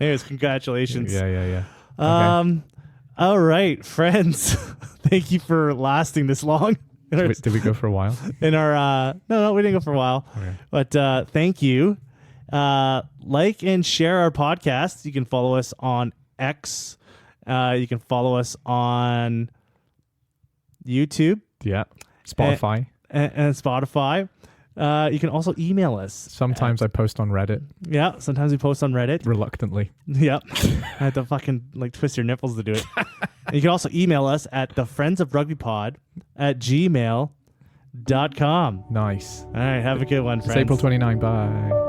Anyways, congratulations. Yeah. Okay. All right, friends. Thank you for lasting this long. Did we go for a while? In our no, we didn't go for a while. Okay. But thank you. Like and share our podcast. You can follow us on X. You can follow us on YouTube. Yeah. Spotify. And Spotify. You can also email us. Sometimes I post on Reddit. Yeah, sometimes we post on Reddit. Reluctantly. Yep. I had to fucking twist your nipples to do it. And you can also email us at thefriendsofrugbypod@gmail.com. Nice. All right, have a good one, friends. It's April 29. Bye.